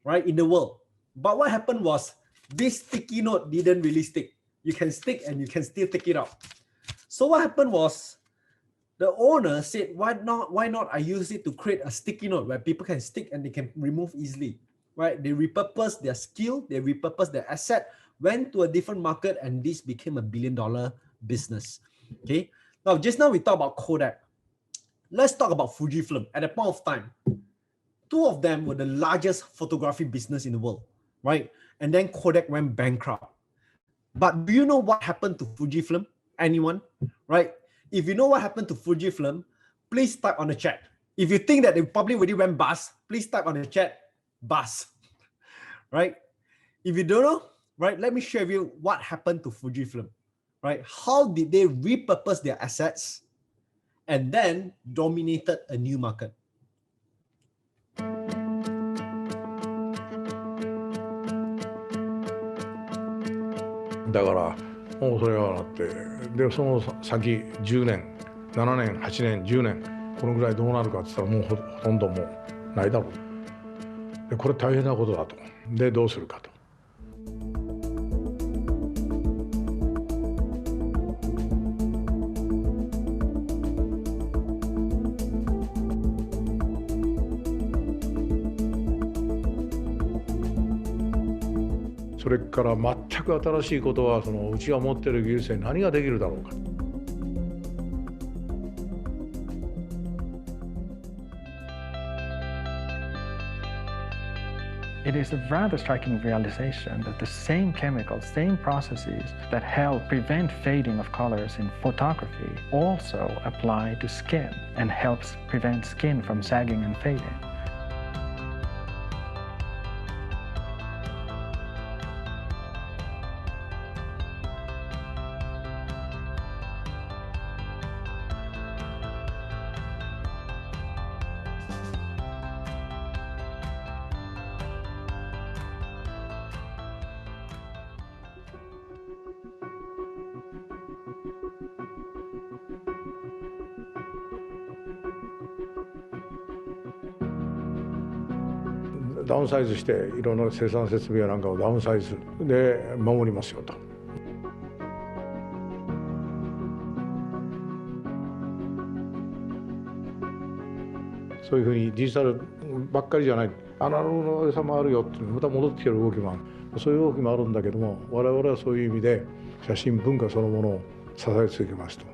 right, in the world. But what happened was this sticky note didn't really stick. You can stick and you can still take it out. So what happened was the owner said, why not I use it to create a sticky note where people can stick and they can remove easily, right? They repurposed their skill, they repurposed their asset, went to a different market, and this became a billion-dollar business. Okay. Now, just now we talked about Kodak. Let's talk about Fujifilm. At that point of time, two of them were the largest photography business in the world, right? And then Kodak went bankrupt. But do you know what happened to Fujifilm? Anyone? Right? If you know what happened to Fujifilm, please type on the chat. If you think that they probably already went bust, please type on the chat, bust. Right? If you don't know, right, let me share with you what happened to Fujifilm. Right? How did they repurpose their assets and then dominated a new market? だからもうそれはなってでその先10年7年8年10年このぐらいどうなるかって言ったらもう ほとんどもうないだろう。でこれ大変なことだと。でどうするかと。それから全く新しいことはそのうちが持っている技術で何ができるだろうか。It is a rather striking realization that the same chemicals, same processes that help prevent fading of colors in photography also apply to skin and helps prevent skin from sagging and fading.ダウンサイズしていろんな生産設備やなんかをダウンサイズで守りますよと。そういうふうにデジタルばっかりじゃないアナログの良さもあるよってまた戻ってきてる動きもあるそういう動きもあるんだけども我々はそういう意味で写真文化そのものを支え続けますと。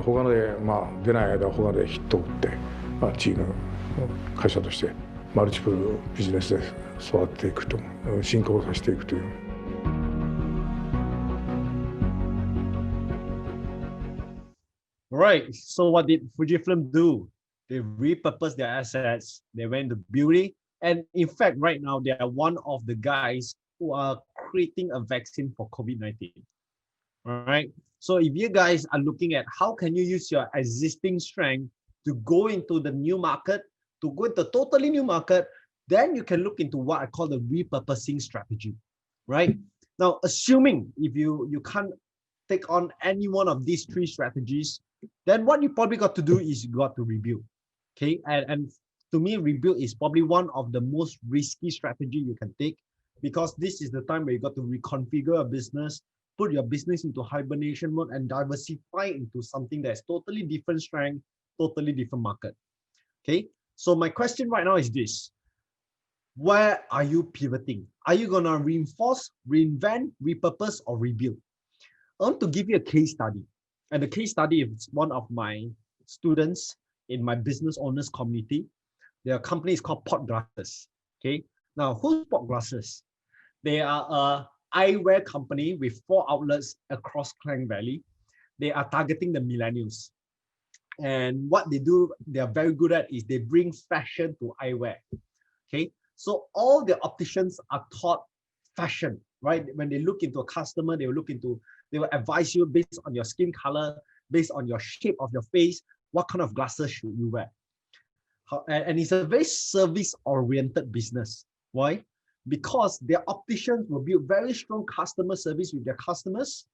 他で出ない間は他でヒットを打って、チームの会社としてマルチプルビジネスで育っていくと進行させていくという。Right. So what did Fujifilm do? They repurposed their assets. They went to beauty, and in fact, right now they are one of the guys who are creating a vaccine for COVID-19. All right. So if you guys are looking at how can you use your existing strength to go into the new market, to go into a totally new market, then you can look into what I call the repurposing strategy, right? Now, assuming if you can't take on any one of these three strategies, then what you probably got to do is you got to rebuild. Okay, and to me, rebuild is probably one of the most risky strategy you can take, because this is the time where you got to reconfigure a business, put your business into hibernation mode, and diversify into something that's totally different strength, totally different market. Okay, so my question right now is this: where are you pivoting? Are you gonna reinforce, reinvent, repurpose, or rebuild? I want to give you a case study, and the case study is one of my students in my business owners community. Their company is called Pot Glasses. Okay, now who's Pot Glasses? They are a eyewear company with 4 outlets across Klang Valley. They are targeting the millennials. And what they do, they are very good at, is they bring fashion to eyewear. Okay, so all the opticians are taught fashion, right? When they look into a customer, they will advise you based on your skin color, based on your shape of your face, what kind of glasses should you wear. And it's a very service-oriented business. Why? Because their opticians will build very strong customer service with their customers.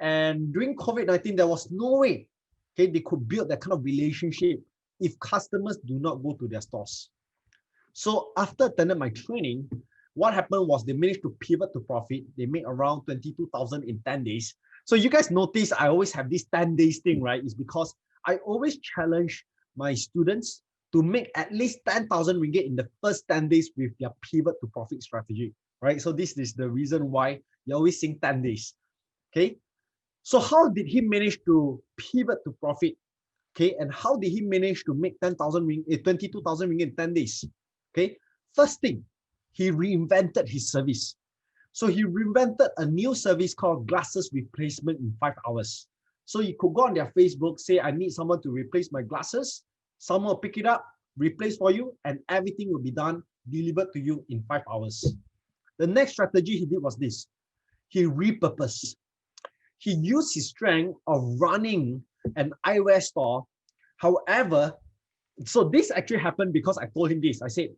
And during COVID-19, there was no way, okay, they could build that kind of relationship if customers do not go to their stores. So after attending my training, what happened was they managed to pivot to profit. They made around 22,000 in 10 days. So you guys notice I always have this 10 days thing, right? It's because I always challenge my students to make at least 10,000 ringgit in the first 10 days with their pivot to profit strategy, right? So this is the reason why you're always seeing 10 days, okay? So how did he manage to pivot to profit, okay? And how did he manage to make 10,000 ringgit, 22,000 ringgit in 10 days, okay? First thing, he reinvented his service. So he reinvented a new service called glasses replacement in 5 hours. So you could go on their Facebook, say, I need someone to replace my glasses. Someone will pick it up, replace for you, and everything will be done, delivered to you in 5 hours. The next strategy he did was this. He repurposed. He used his strength of running an eyewear store. However, so this actually happened because I told him this. I said,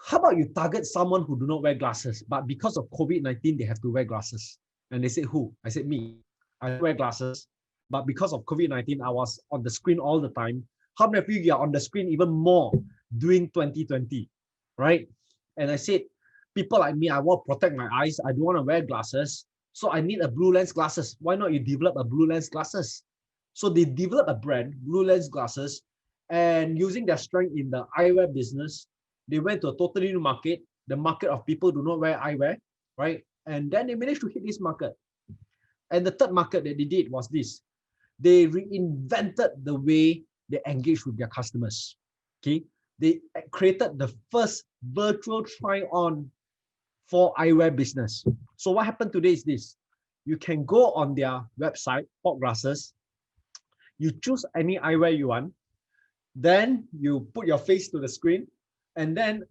how about you target someone who do not wear glasses, but because of COVID-19, they have to wear glasses? And they said, who? I said, me. I wear glasses, but because of COVID-19, I was on the screen all the time. How many of you are on the screen even more during 2020, right? And I said, people like me, I want to protect my eyes. I don't want to wear glasses. So I need a blue lens glasses. Why not you develop a blue lens glasses? So they developed a brand, blue lens glasses, and using their strength in the eyewear business, they went to a totally new market, the market of people who do not wear eyewear, right? And then they managed to hit this market. And the third market that they did was this. They reinvented the way they engage with their customers. Okay, they created the first virtual try-on for eyewear business. So what happened today is this: you can go on their website, Pot Glasses, you choose any eyewear you want, then you put your face to the screen, and then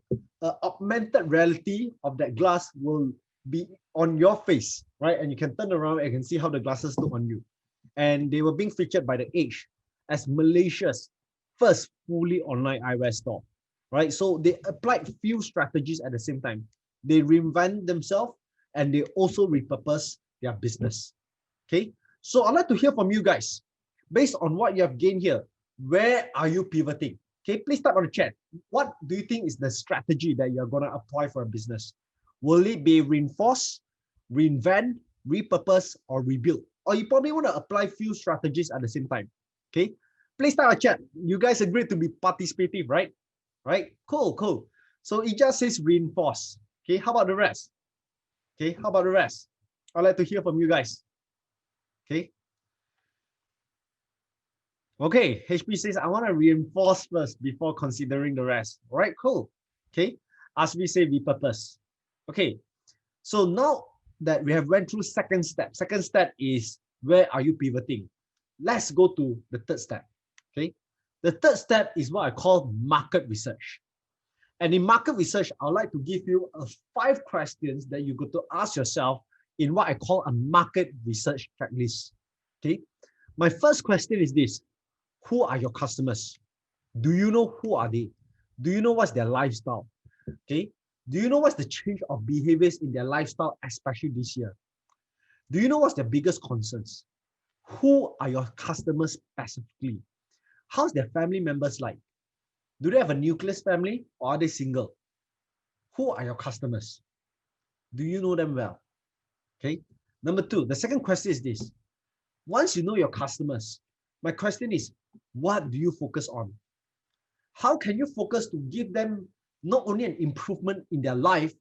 augmented reality of that glass will be on your face, right? And you can turn around and can see how the glasses look on you. And they were being featured by The Age as Malaysia's first fully online eyewear store, right? So they applied few strategies at the same time. They reinvent themselves and they also repurpose their business, okay? So I'd like to hear from you guys. Based on what you have gained here, where are you pivoting? Okay, please type on the chat. What do you think is the strategy that you're going to apply for a business? Will it be reinforce, reinvent, repurpose, or rebuild? Or you probably want to apply few strategies at the same time. Okay, please type a chat. You guys agreed to be participative, right? Right? Cool, cool. So it just says reinforce. Okay, how about the rest? Okay, how about the rest? I'd like to hear from you guys. Okay. Okay, HP says, I want to reinforce first before considering the rest. All right, cool. Okay, as we say, repurpose. Okay, so now that we have went through second step is where are you pivoting? Let's go to the third step. Okay, the third step is what I call market research. And in market research, I'd like to give you 5 questions that you got to ask yourself in what I call a market research checklist. Okay, my first question is this. Who are your customers? Do you know who are they? Do you know what's their lifestyle? Okay. Do you know what's the change of behaviors in their lifestyle, especially this year? Do you know what's their biggest concerns? Who are your customers specifically? How's their family members like? Do they have a nucleus family or are they single? Who are your customers? Do you know them well? Okay. Number two, the second question is this. Once you know your customers, my question is, what do you focus on? How can you focus to give them not only an improvement in their life,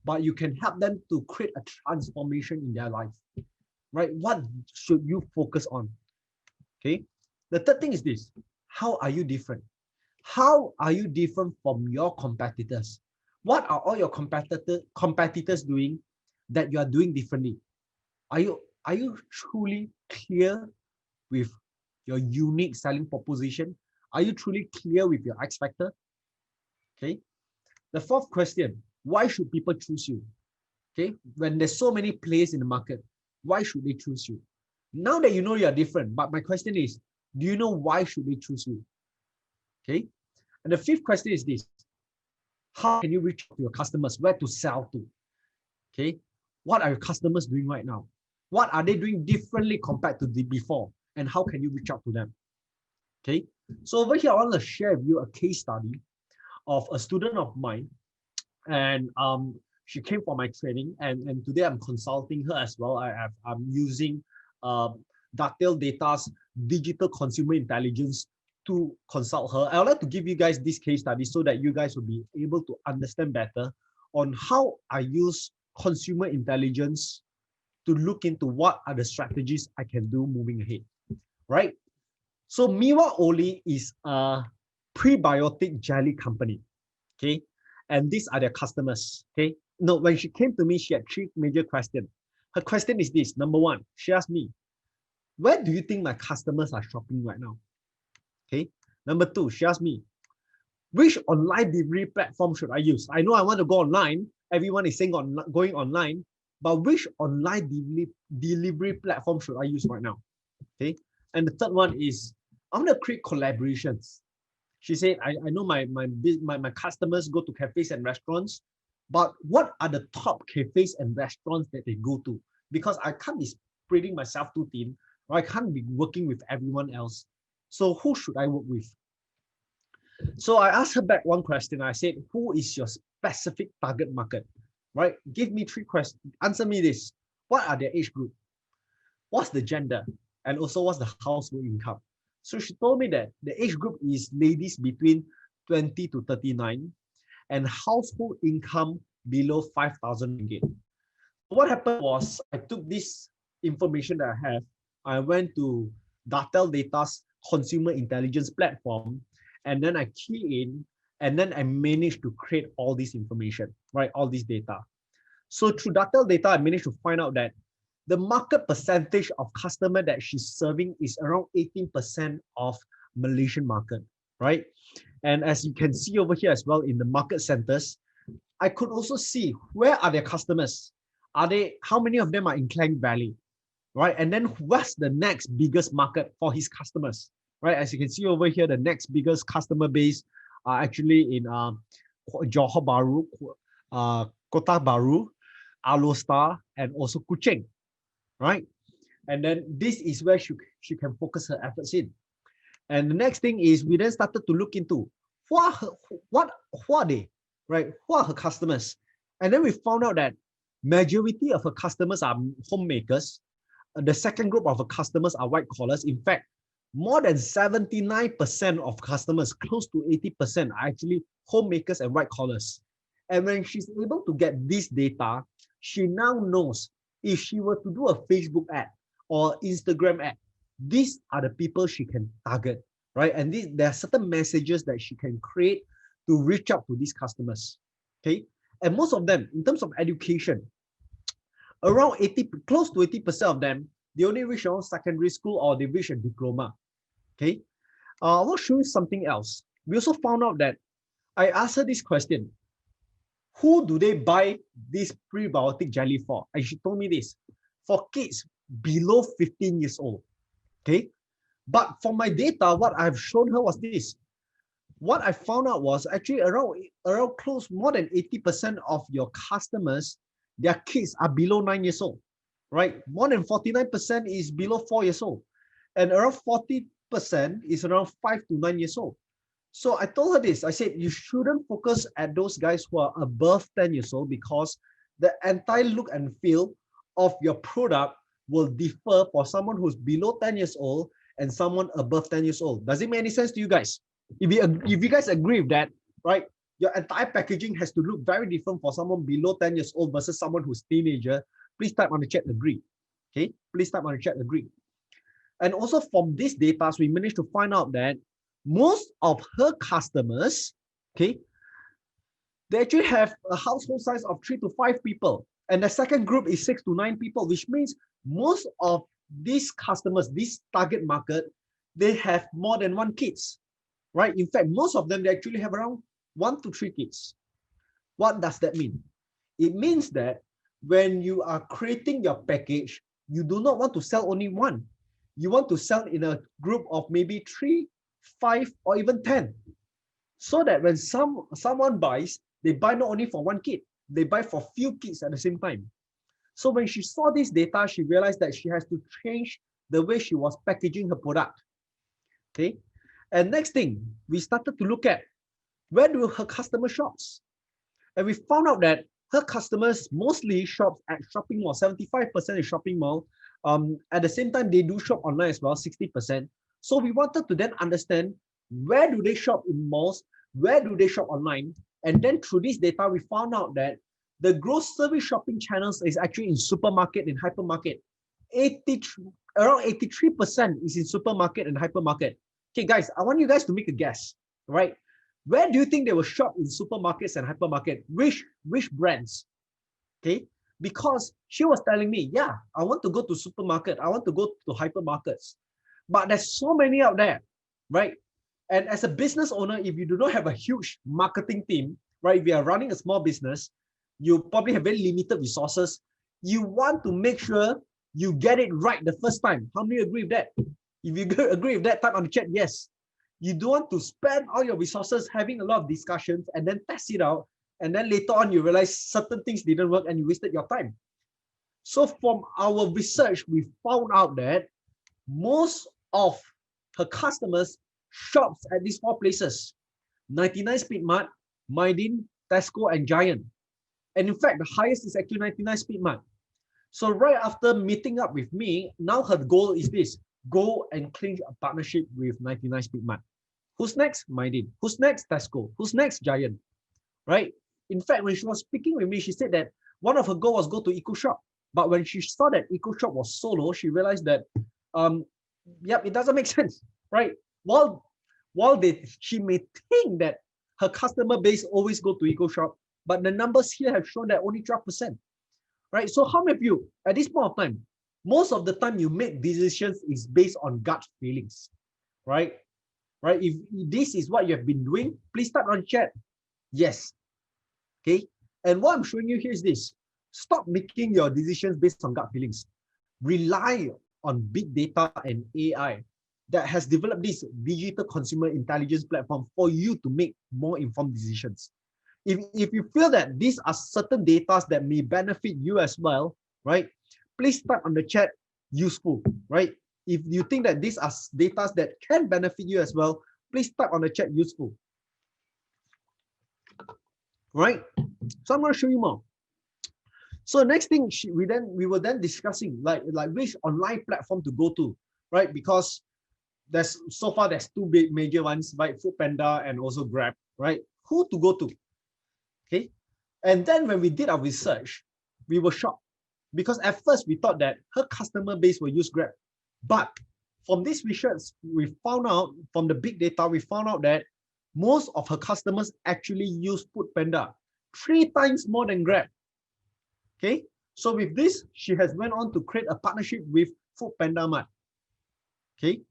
but you can help them to create a transformation in their life, right? What should you focus on? Okay. The third thing is this. How are you different? How are you different from your competitors? What are all your competitors doing that you are doing differently? Are you truly clear with your unique selling proposition? Are you truly clear with your X factor? Okay. The fourth question, why should people choose you? Okay. When there's so many players in the market, why should they choose you? Now that you know you are different, but my question is, do you know why should they choose you? Okay. And the fifth question is this. How can you reach out to your customers? Where to sell to? Okay. What are your customers doing right now? What are they doing differently compared to the before? And how can you reach out to them? Okay. So over here, I want to share with you a case study of a student of mine. And she came for my training. And today I'm consulting her as well. I'm using Dattel Data's digital consumer intelligence to consult her. I would like to give you guys this case study so that you guys will be able to understand better on how I use consumer intelligence to look into what are the strategies I can do moving ahead, right? So Miwa Oli is a prebiotic jelly company, okay? And these are their customers, okay? No, when she came to me, she had three major questions. Her question is this. Number one, she asked me, where do you think my customers are shopping right now? Okay. Number two, she asked me, which online delivery platform should I use? I know I want to go online. Everyone is saying going online, but which online delivery platform should I use right now? Okay. And the third one is, I want to create collaborations. She said, I know my customers go to cafes and restaurants, but what are the top cafes and restaurants that they go to? Because I can't be spreading myself too thin, or I can't be working with everyone else. So who should I work with? So I asked her back one question. I said, who is your specific target market? Right? Give me three questions. Answer me this. What are their age group? What's the gender? And also what's the household income? So she told me that the age group is ladies between 20 to 39 and household income below 5,000 ringgit. What happened was I took this information that I have. I went to Dattel Data's consumer intelligence platform, and then I key in, and then I managed to create all this information, right? All this data. So through Dattel Data, I managed to find out that the market percentage of customer that she's serving is around 18% of Malaysian market, right? And as you can see over here as well in the market centers, I could also see where are their customers? How many of them are in Klang Valley? Right? And then what's the next biggest market for his customers, right? As you can see over here, the next biggest customer base are actually in Johor Bahru, Kota Baru, Alor, and also Kuching, right? And then this is where she can focus her efforts in. And the next thing is we then started to look into who are they, right? Who are her customers? And then we found out that majority of her customers are homemakers. The second group of customers are white collars. In fact, more than 79% of customers, close to 80%, are actually homemakers and white collars. And when she's able to get this data, she now knows if she were to do a Facebook ad or Instagram ad, these are the people she can target, right? And there are certain messages that she can create to reach out to these customers, okay? And most of them, in terms of education, around close to 80% of them, they only reach around secondary school or they reach a diploma. Okay. I want to show you something else. We also found out that I asked her this question. Who do they buy this prebiotic jelly for? And she told me this. For kids below 15 years old. Okay. But for my data, what I've shown her was this. What I found out was actually around close more than 80% of your customers, their kids are below 9 years old, right? More than 49% is below 4 years old, and around 40% is around 5 to 9 years old. So I told her this. I said, you shouldn't focus at those guys who are above 10 years old, because the entire look and feel of your product will differ for someone who's below 10 years old and someone above 10 years old. Does it make any sense to you guys? If you guys agree with that, right? Your entire packaging has to look very different for someone below 10 years old versus someone who's teenager. Please type on the chat agree. Okay, please type on the chat agree. And also from this data, we managed to find out that most of her customers, okay, they actually have a household size of 3 to 5 people. And the second group is 6 to 9 people, which means most of these customers, this target market, they have more than 1 kids, right? In fact, most of them, they actually have around 1 to 3 kids. What does that mean? It means that when you are creating your package, you do not want to sell only one. You want to sell in a group of maybe 3, 5, or even 10. So that when someone buys, they buy not only for 1 kid, they buy for few kids at the same time. So when she saw this data, she realized that she has to change the way she was packaging her product. Okay. And next thing, we started to look at where do her customer shops? And we found out that her customers mostly shop at shopping mall, 75% is shopping mall. At the same time, they do shop online as well, 60%. So we wanted to then understand where do they shop in malls, where do they shop online? And then through this data, we found out that the grocery shopping channels is actually in supermarket and hypermarket. Around 83% is in supermarket and hypermarket. Okay, guys, I want you guys to make a guess, right? Where do you think they will shop in supermarkets and hypermarket? Which brands? Okay, because she was telling me, yeah, I want to go to supermarket, I want to go to hypermarkets, but there's so many out there, right? And as a business owner, if you do not have a huge marketing team, right? If you are running a small business, you probably have very limited resources. You want to make sure you get it right the first time. How many agree with that? If you agree with that, type on the chat, yes. You don't want to spend all your resources having a lot of discussions and then test it out. And then later on, you realize certain things didn't work and you wasted your time. So from our research, we found out that most of her customers shops at these 4 places: 99 Speed Mart, Mydin, Tesco, and Giant. And in fact, the highest is actually 99 Speed Mart. So right after meeting up with me, now her goal is this: go and clinch a partnership with 99 Speed Mart. Who's next? Mydin. Who's next? Tesco. Who's next? Giant. Right? In fact, when she was speaking with me, she said that one of her goals was go to Eco Shop. But when she saw that Eco Shop was so low, she realized that, yep, it doesn't make sense, right? While she may think that her customer base always go to Eco Shop, but the numbers here have shown that only 12%, right? So how many of you, at this point of time, most of the time you make decisions is based on gut feelings, right? Right? If this is what you have been doing, please type on chat, yes. Okay. And what I'm showing you here is this: stop making your decisions based on gut feelings. Rely on big data and AI that has developed this digital consumer intelligence platform for you to make more informed decisions. If you feel that these are certain data that may benefit you as well, right? Please type on the chat useful, right? If you think that these are data that can benefit you as well, please type on the chat useful. Right? So I'm going to show you more. So next thing we were then discussing like which online platform to go to, right? Because there's 2 big major ones, right? Foodpanda and also Grab, right? Who to go to? Okay. And then when we did our research, we were shocked because at first we thought that her customer base will use Grab. But from this research, we found out from the big data, we found out that most of her customers actually use Foodpanda 3 times more than Grab. Okay. So with this, she has went on to create a partnership with Foodpanda Mart. Okay.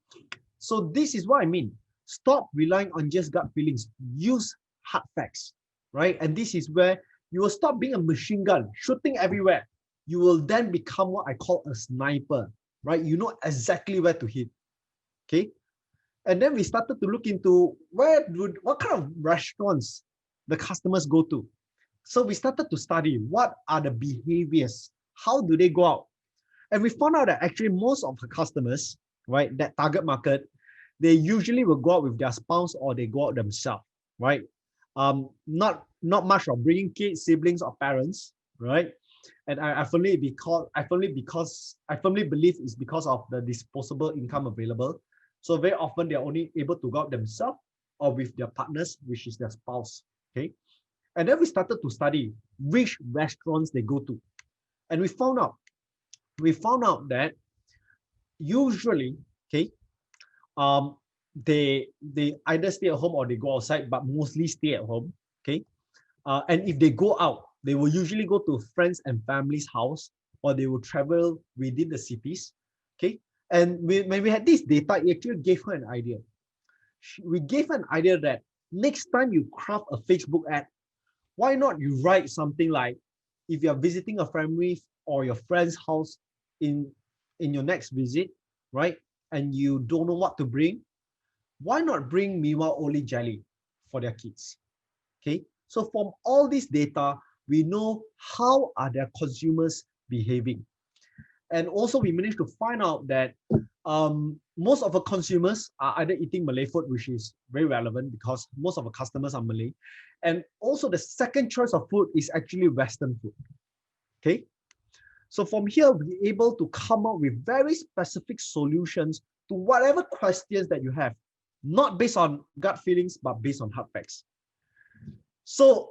So this is what I mean. Stop relying on just gut feelings. Use hard facts, right? And this is where you will stop being a machine gun, shooting everywhere. You will then become what I call a sniper, right? You know exactly where to hit. Okay. And then we started to look into what kind of restaurants the customers go to. So we started to study what are the behaviors, how do they go out. And we found out that actually most of the customers, right, that target market, they usually will go out with their spouse or they go out themselves, right? Not much of bringing kids, siblings, or parents, right? And I firmly believe it's because of the disposable income available. So very often they're only able to go out themselves or with their partners, which is their spouse. Okay. And then we started to study which restaurants they go to. And we found out that usually, okay, they either stay at home or they go outside, but mostly stay at home. Okay. And if they go out, they will usually go to friends and family's house, or they will travel within the cities. Okay. And when we had this data, it actually gave her an idea. We gave her an idea that next time you craft a Facebook ad, why not you write something like, if you're visiting a family or your friend's house in your next visit, right? And you don't know what to bring, why not bring Miwa Oli jelly for their kids? Okay. So from all this data, we know how are their consumers behaving. And also we managed to find out that most of our consumers are either eating Malay food, which is very relevant because most of our customers are Malay. And also the second choice of food is actually Western food. Okay. So from here, we're able to come up with very specific solutions to whatever questions that you have, not based on gut feelings, but based on hard facts. So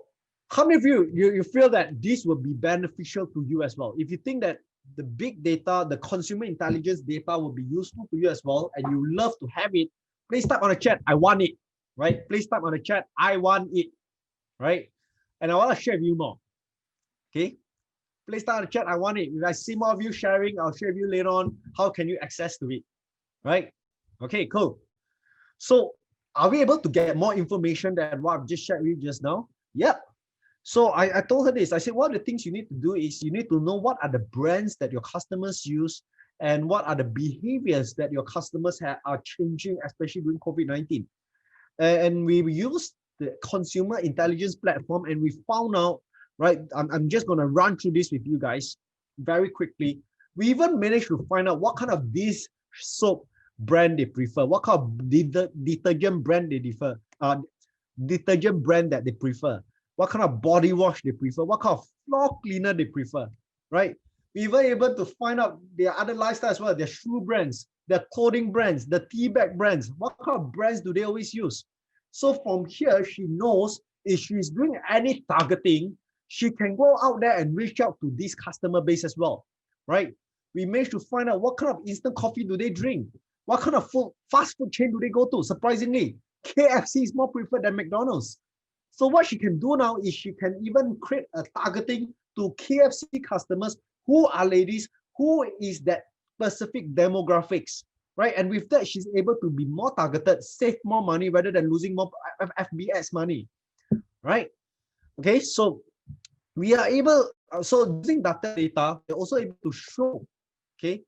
how many of you feel that this will be beneficial to you as well? If you think that the big data, the consumer intelligence data will be useful to you as well, and you love to have it, please type on the chat, I want it, right? Please type on the chat, I want it, right? And I want to share with you more, okay? Please type on the chat, I want it. If I see more of you sharing, I'll share with you later on, how can you access to it, right? Okay, cool. So are we able to get more information than what I've just shared with you just now? Yep. So I told her this. I said, one of the things you need to do is you need to know what are the brands that your customers use and what are the behaviors that your customers are changing, especially during COVID-19. And we used the consumer intelligence platform and we found out, right? I'm just going to run through this with you guys very quickly. We even managed to find out what kind of dish soap brand they prefer, what kind of detergent brand they prefer, detergent brand that they prefer, what kind of body wash they prefer, what kind of floor cleaner they prefer, right? We were able to find out their other lifestyle as well, their shoe brands, their clothing brands, the tea bag brands, what kind of brands do they always use? So from here, she knows if she's doing any targeting, she can go out there and reach out to this customer base as well, right? We managed to find out what kind of instant coffee do they drink, what kind of fast food chain do they go to? Surprisingly, KFC is more preferred than McDonald's. So what she can do now is she can even create a targeting to KFC customers who are ladies, who is that specific demographics, right? And with that, she's able to be more targeted, save more money rather than losing more FBS money, right? Okay, so we are able, so using Dattel data, we're also able to show, okay,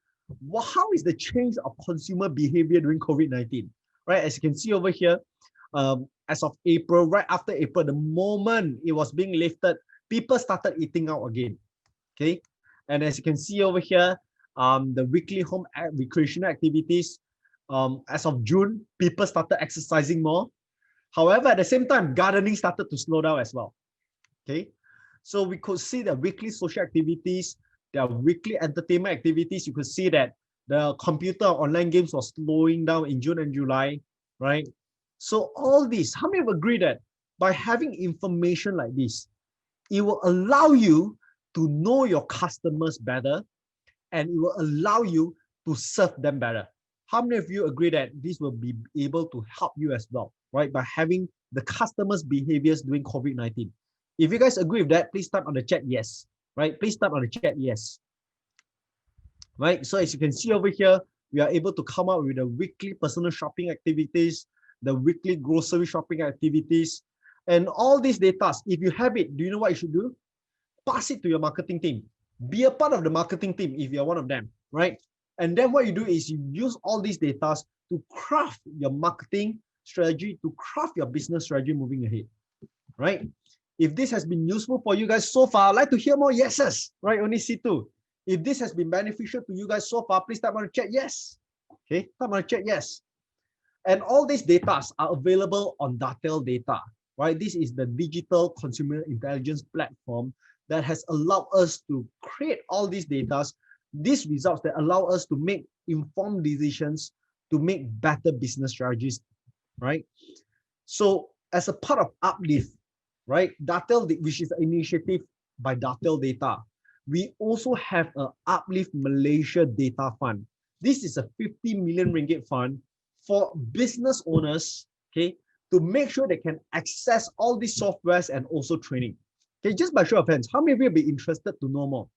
how is the change of consumer behavior during COVID-19, right? As you can see over here, as of April, right after April, the moment it was being lifted, people started eating out again, okay? And as you can see over here, the weekly home recreational activities, as of June, people started exercising more. However, at the same time, gardening started to slow down as well, okay? So we could see the weekly social activities, their weekly entertainment activities. You could see that the computer online games was slowing down in June and July, right? So all this, how many agree that by having information like this, it will allow you to know your customers better and it will allow you to serve them better? How many of you agree that this will be able to help you as well, right? By having the customers' behaviors during COVID-19. If you guys agree with that, please type on the chat yes, right? Please type on the chat yes, right? So as you can see over here, we are able to come up with the weekly personal shopping activities, the weekly grocery shopping activities, and all these data. If you have it, do you know what you should do? Pass it to your marketing team. Be a part of the marketing team if you're one of them, right? And then what you do is you use all these data to craft your marketing strategy, to craft your business strategy moving ahead, right? If this has been useful for you guys so far, I'd like to hear more yeses, right? Only see two. If this has been beneficial to you guys so far, please type on the chat yes. Okay, type on the chat yes. And all these data are available on Dattel data, right? This is the digital consumer intelligence platform that has allowed us to create all these data, these results that allow us to make informed decisions, to make better business strategies, right? So as a part of UPLIFT, right, Dattel, which is an initiative by Dattel Data, we also have a UPLIFT Malaysia Data Fund. This is a 50 million ringgit fund for business owners, okay, to make sure they can access all these softwares and also training. Okay, just by show of hands, how many of you will be interested to know more?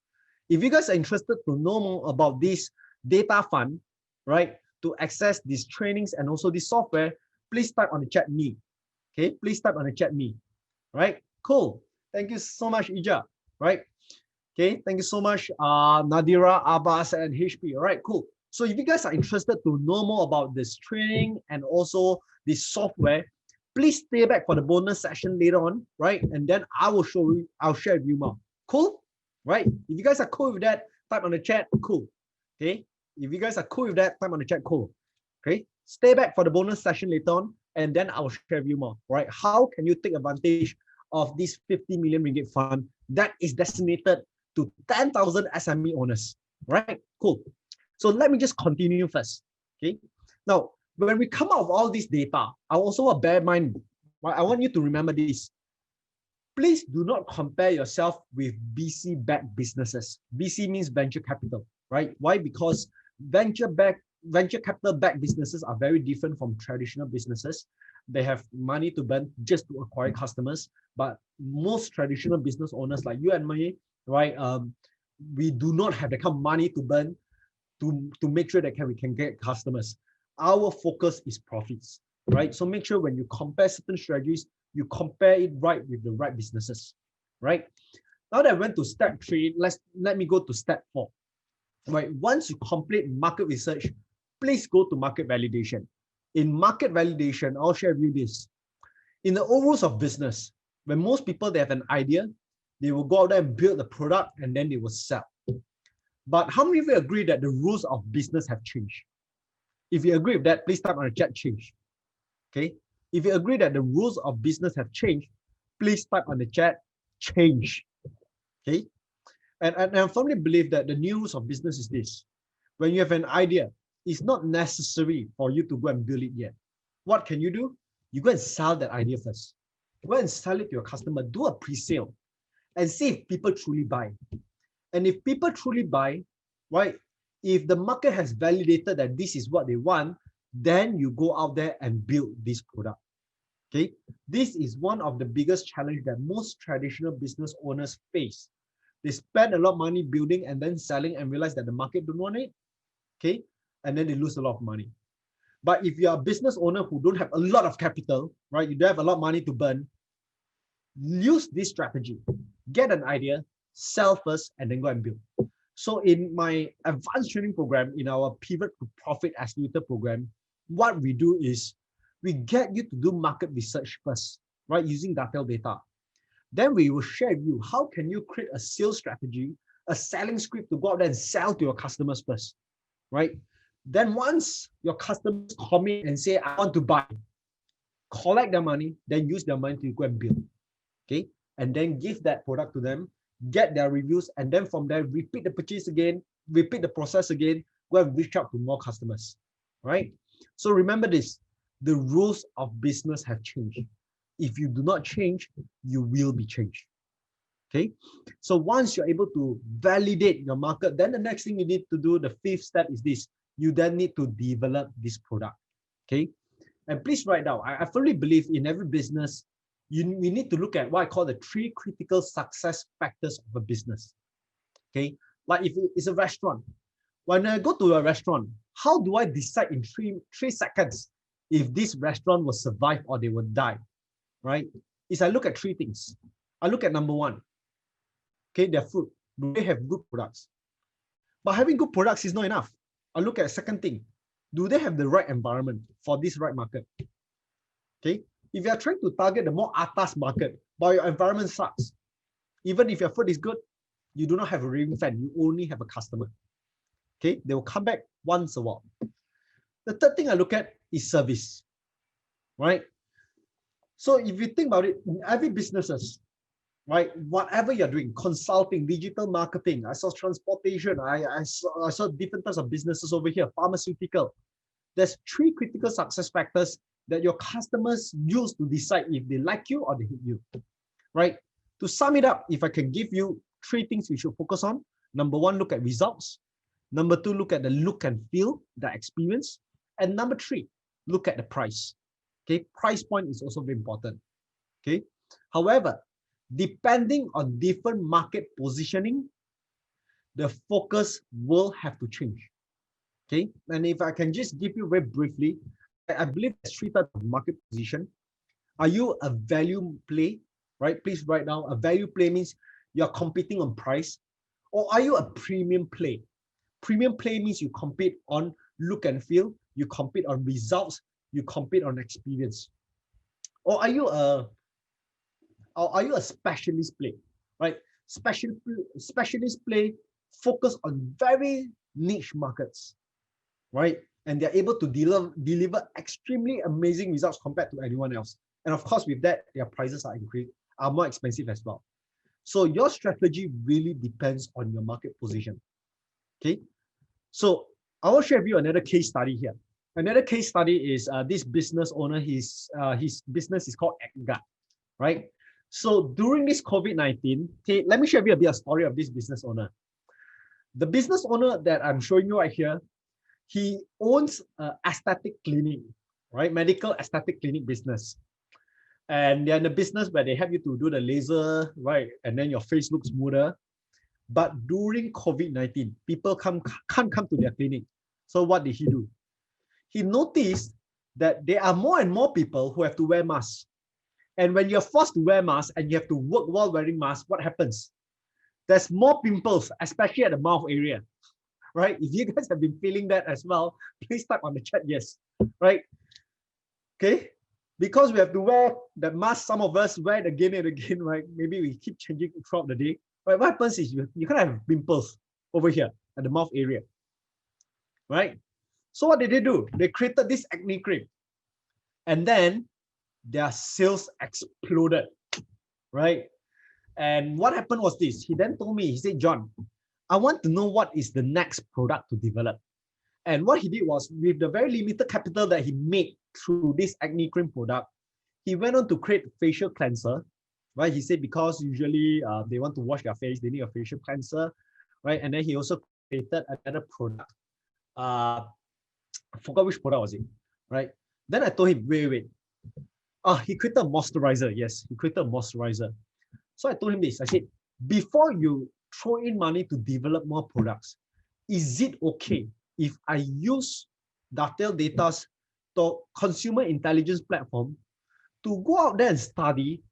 If you guys are interested to know more about this data fund, right, to access these trainings and also this software, please type on the chat me. Okay, please type on the chat me. Right, cool. Thank you so much, Ija. Right. Okay, thank you so much, Nadira, Abbas, and HP. All right, cool. So if you guys are interested to know more about this training and also this software, please stay back for the bonus session later on, right? And then I'll share with you more. Cool? Right? If you guys are cool with that, type on the chat, cool. Okay? If you guys are cool with that, type on the chat, cool. Okay? Stay back for the bonus session later on, and then I'll share with you more, right? How can you take advantage of this 50 million ringgit fund that is designated to 10,000 SME owners, right? Cool. So let me just continue first, okay? Now, when we come out of all this data, I also want to bear in mind, I want you to remember this. Please do not compare yourself with VC-backed businesses. VC means venture capital, right? Why? Because venture capital-backed businesses are very different from traditional businesses. They have money to burn just to acquire customers, but most traditional business owners like you and me, right? We do not have the kind of money to burn to make sure that we can get customers. Our focus is profits, right? So make sure when you compare certain strategies, you compare it right with the right businesses, right? Now that I went to step 3, let me go to step 4. Right? Once you complete market research, please go to market validation. In market validation, I'll share with you this. In the old rules of business, when most people, they have an idea, they will go out there and build the product and then they will sell. But how many of you agree that the rules of business have changed? If you agree with that, please type on the chat change. Okay. If you agree that the rules of business have changed, please type on the chat change. Okay. And I firmly believe that the new rules of business is this. When you have an idea, it's not necessary for you to go and build it yet. What can you do? You go and sell that idea first. Go and sell it to your customer. Do a pre-sale and see if people truly buy. And if people truly buy, right? If the market has validated that this is what they want, then you go out there and build this product. Okay, this is one of the biggest challenges that most traditional business owners face. They spend a lot of money building and then selling and realize that the market don't want it. Okay, and then they lose a lot of money. But if you're a business owner who don't have a lot of capital, right? You don't have a lot of money to burn. Use this strategy. Get an idea, sell first, and then go and build. So in my advanced training program, in our Pivot to Profit Accelerator program, what we do is we get you to do market research first, right? Using Dattel data. Then we will share with you how can you create a sales strategy, a selling script to go out there and sell to your customers first, right? Then once your customers commit and say, I want to buy, collect their money, then use their money to go and build, okay? And then give that product to them, get their reviews, and then from there, repeat the purchase again, repeat the process again, go and reach out to more customers, right? So remember this, the rules of business have changed. If you do not change, you will be changed, okay? So once you're able to validate your market, then the next thing you need to do, the 5th step is this, you then need to develop this product, okay? And please write down, I fully believe in every business, we need to look at what I call the 3 critical success factors of a business. Okay, like if it's a restaurant, when I go to a restaurant, how do I decide in 3 seconds if this restaurant will survive or they will die? Right? Is I look at 3 things. I look at number 1, okay, their food. Do they have good products? But having good products is not enough. I look at second thing. Do they have the right environment for this right market? Okay. If you are trying to target the more atas market, but your environment sucks, even if your food is good, you do not have a raving fan, you only have a customer. Okay, they will come back once a while. The third thing I look at is service, right? So if you think about it, in every businesses, right, whatever you're doing, consulting, digital marketing, I saw transportation, I saw different types of businesses over here, pharmaceutical. There's 3 critical success factors that your customers use to decide if they like you or they hate you, right? To sum it up, if I can give you 3 things you should focus on. Number 1, look at results. Number 2, look at the look and feel, the experience. And number 3, look at the price. Okay, price point is also very important. Okay, however, depending on different market positioning, the focus will have to change. Okay, and if I can just give you very briefly, I believe there's 3 types of market position. Are you a value play? Right, please write down. A value play means you're competing on price. Or are you a premium play? Premium play means you compete on look and feel, you compete on results, you compete on experience. Or are you a specialist play, right? Specialist play focus on very niche markets, right? And they're able to deliver extremely amazing results compared to anyone else. And of course, with that, their prices are more expensive as well. So your strategy really depends on your market position. Okay, so I will share with you another case study here. Another case study is this business owner. His business is called AgGuard, right? So during this COVID-19, okay, let me share with you a bit of story of this business owner. The business owner that I'm showing you right here, he owns an aesthetic clinic, right? Medical aesthetic clinic business. And they're in a business where they help you to do the laser, right? And then your face looks smoother. But during COVID-19, people can't come to their clinic. So what did he do? He noticed that there are more and more people who have to wear masks. And when you're forced to wear masks and you have to work while wearing masks, what happens? There's more pimples, especially at the mouth area, right? If you guys have been feeling that as well, please type on the chat yes, right? Okay, because we have to wear the mask, some of us wear it again and again, right? Maybe we keep changing throughout the day. Right? What happens is you kind of have pimples over here at the mouth area, right? So what did they do? They created this acne cream, and then their sales exploded, right? And what happened was this. He then told me, he said, John, I want to know what is the next product to develop. And what he did was, with the very limited capital that he made through this acne cream product, he went on to create facial cleanser, right? He said because usually they want to wash their face, they need a facial cleanser, right? And then he also created another product. I forgot which product was it, right? Then I told him, wait. He created a moisturizer. Yes, he created a moisturizer. So I told him this. I said, before you throw in money to develop more products, is it okay if I use Dattel Data's consumer intelligence platform to go out there and study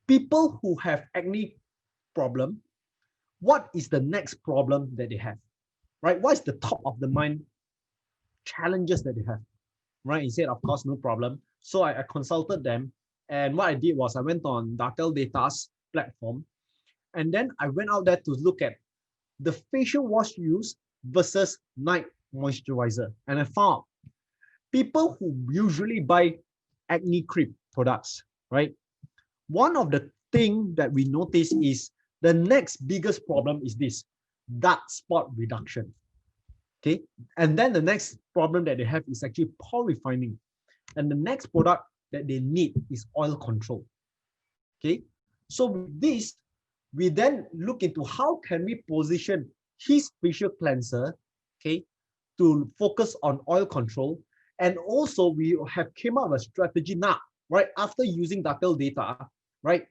people who have acne problem? What is the next problem that they have, right? What is the top of the mind challenges that they have, right? He said, of course, no problem. So I consulted them. And what I did was I went on Dattel Data's platform. And then I went out there to look at the facial wash use versus night moisturizer. And I found people who usually buy acne cream products, right? One of the things that we notice is the next biggest problem is this, dark spot reduction. Okay. And then the next problem that they have is actually pore refining. And the next product that they need is oil control. Okay. So with this, we then look into how can we position his facial cleanser, okay, to focus on oil control. And also we have came up with a strategy now, right, after using Dattel data, right,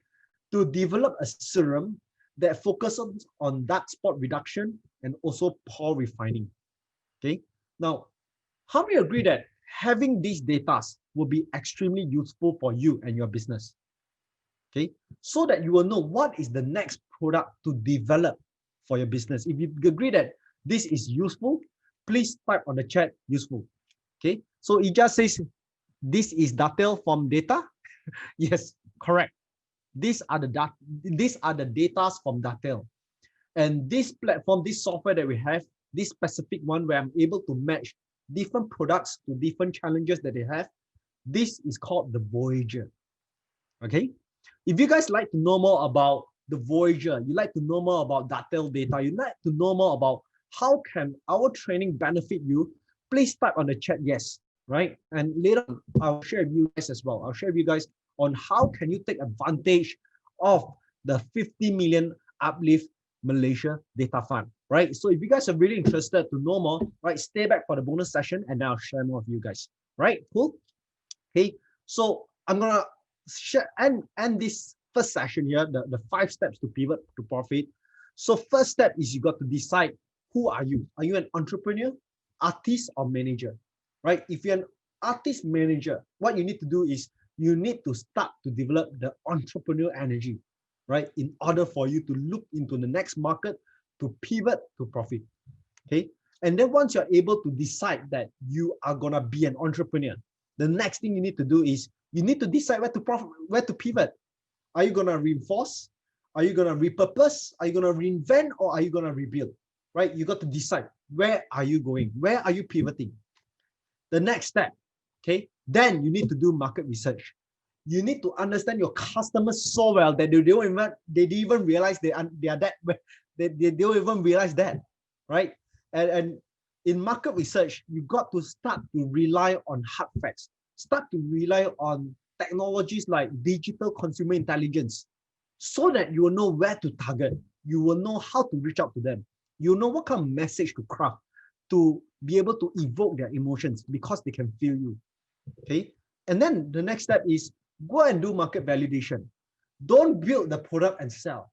to develop a serum that focuses on dark spot reduction and also pore refining. Okay. Now, how many agree that having these data will be extremely useful for you and your business? Okay, so that you will know what is the next product to develop for your business. If you agree that this is useful, please type on the chat useful. Okay, so it just says this is Dattel from data. Yes, correct. These are the data from Dattel. And this platform, this software that we have, this specific one where I'm able to match different products to different challenges that they have, this is called the Voyager. Okay? If you guys like to know more about the Voyager, you like to know more about Dattel data, you like to know more about how can our training benefit you, please type on the chat yes, right? And later on, I'll share with you guys as well. I'll share with you guys on how can you take advantage of the 50 million UPLIFT Malaysia data fund, right? So if you guys are really interested to know more, right, stay back for the bonus session and I'll share more with you guys, right? Cool. Okay, so I'm gonna share and this first session here, the 5 steps to pivot to profit. So first step is you got to decide who are you? Are you an entrepreneur, artist, or manager? Right? If you're an artist manager, what you need to do is you need to start to develop the entrepreneurial energy, right? In order for you to look into the next market to pivot to profit. Okay. And then once you're able to decide that you are gonna be an entrepreneur, the next thing you need to do is you need to decide where to pivot. Are you gonna reinforce? Are you gonna repurpose? Are you gonna reinvent, or are you gonna rebuild? Right? You got to decide where are you going? Where are you pivoting? The next step, okay? Then you need to do market research. You need to understand your customers so well that they don't even realize they are that. They don't even realize that, right? And in market research, you got to start to rely on hard facts. Start to rely on technologies like digital consumer intelligence, so that you will know where to target. You will know how to reach out to them. You know what kind of message to craft to be able to evoke their emotions because they can feel you. Okay. And then the next step is go and do market validation. Don't build the product and sell.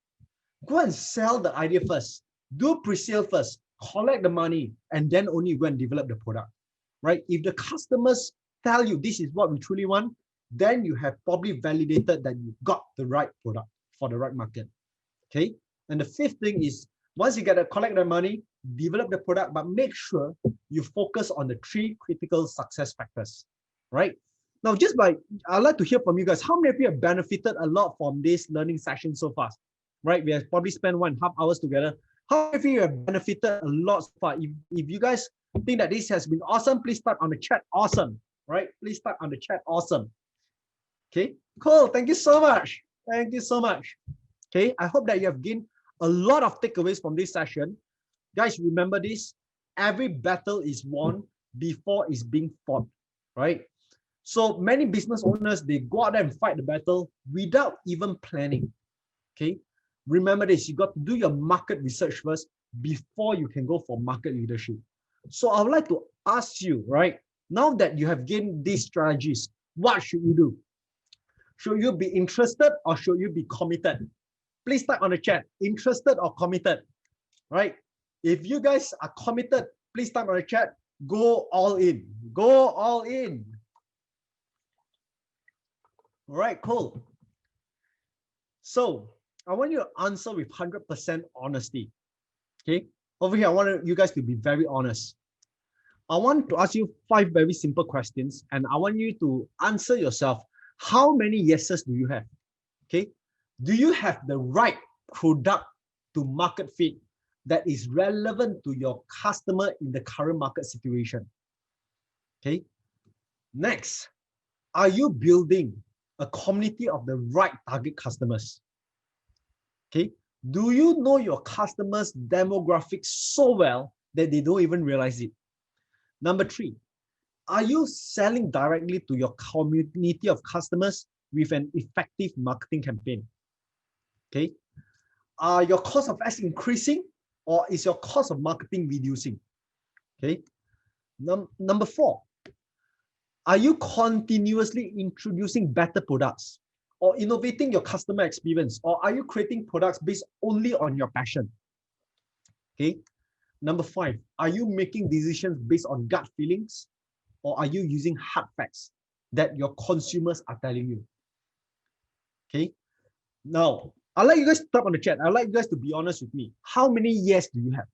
Go and sell the idea first. Do pre-sale first. Collect the money and then only go and develop the product. Right? If the customers tell you this is what we truly want, then you have probably validated that you got the right product for the right market. Okay. And the fifth thing is once you collect the money, develop the product, but make sure you focus on the 3 critical success factors, right? Now, I'd like to hear from you guys. How many of you have benefited a lot from this learning session so far, right? We have probably spent 1.5 hours together. How many of you have benefited a lot so far? If you guys think that this has been awesome, please type on the chat, awesome, right? Please type on the chat, awesome. Okay, cool. Thank you so much. Thank you so much. Okay, I hope that you have gained a lot of takeaways from this session. Guys, remember this, every battle is won before it's being fought, right? So many business owners, they go out there and fight the battle without even planning, okay? Remember this, you got to do your market research first before you can go for market leadership. So I would like to ask you, right, now that you have gained these strategies, what should you do? Should you be interested or should you be committed? Please type on the chat, interested or committed, right? If you guys are committed, please type on the chat, go all in, go all in. All right, cool. So I want you to answer with 100% honesty, okay? Over here, I want you guys to be very honest. I want to ask you 5 very simple questions and I want you to answer yourself. How many yeses do you have, okay? Do you have the right product to market fit that is relevant to your customer in the current market situation? Okay. Next, are you building a community of the right target customers? Okay. Do you know your customers' demographics so well that they don't even realize it? Number 3, are you selling directly to your community of customers with an effective marketing campaign? Okay. Are your cost of ads increasing or is your cost of marketing reducing? Okay. Number 4, are you continuously introducing better products or innovating your customer experience, or are you creating products based only on your passion? Okay. Number 5, are you making decisions based on gut feelings or are you using hard facts that your consumers are telling you? Okay. Now, I'd like you guys to type on the chat. I'd like you guys to be honest with me. How many yes do you have?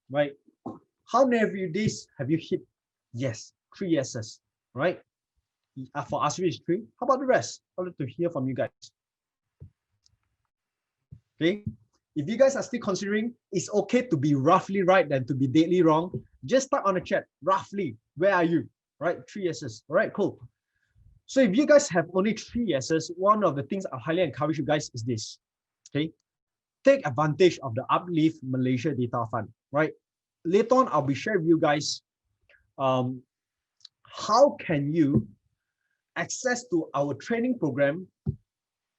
Right? How many of you days have you hit yes? 3 yeses, right? For Asri is 3. How about the rest? I'd like to hear from you guys. Okay. If you guys are still considering, it's okay to be roughly right than to be deadly wrong. Just type on the chat, roughly, where are you? Right, 3 yeses. All right, cool. So if you guys have only 3 yeses, one of the things I highly encourage you guys is this, okay? Take advantage of the UPLIFT Malaysia Data Fund, right? Later on, I'll be sharing with you guys how can you access to our training program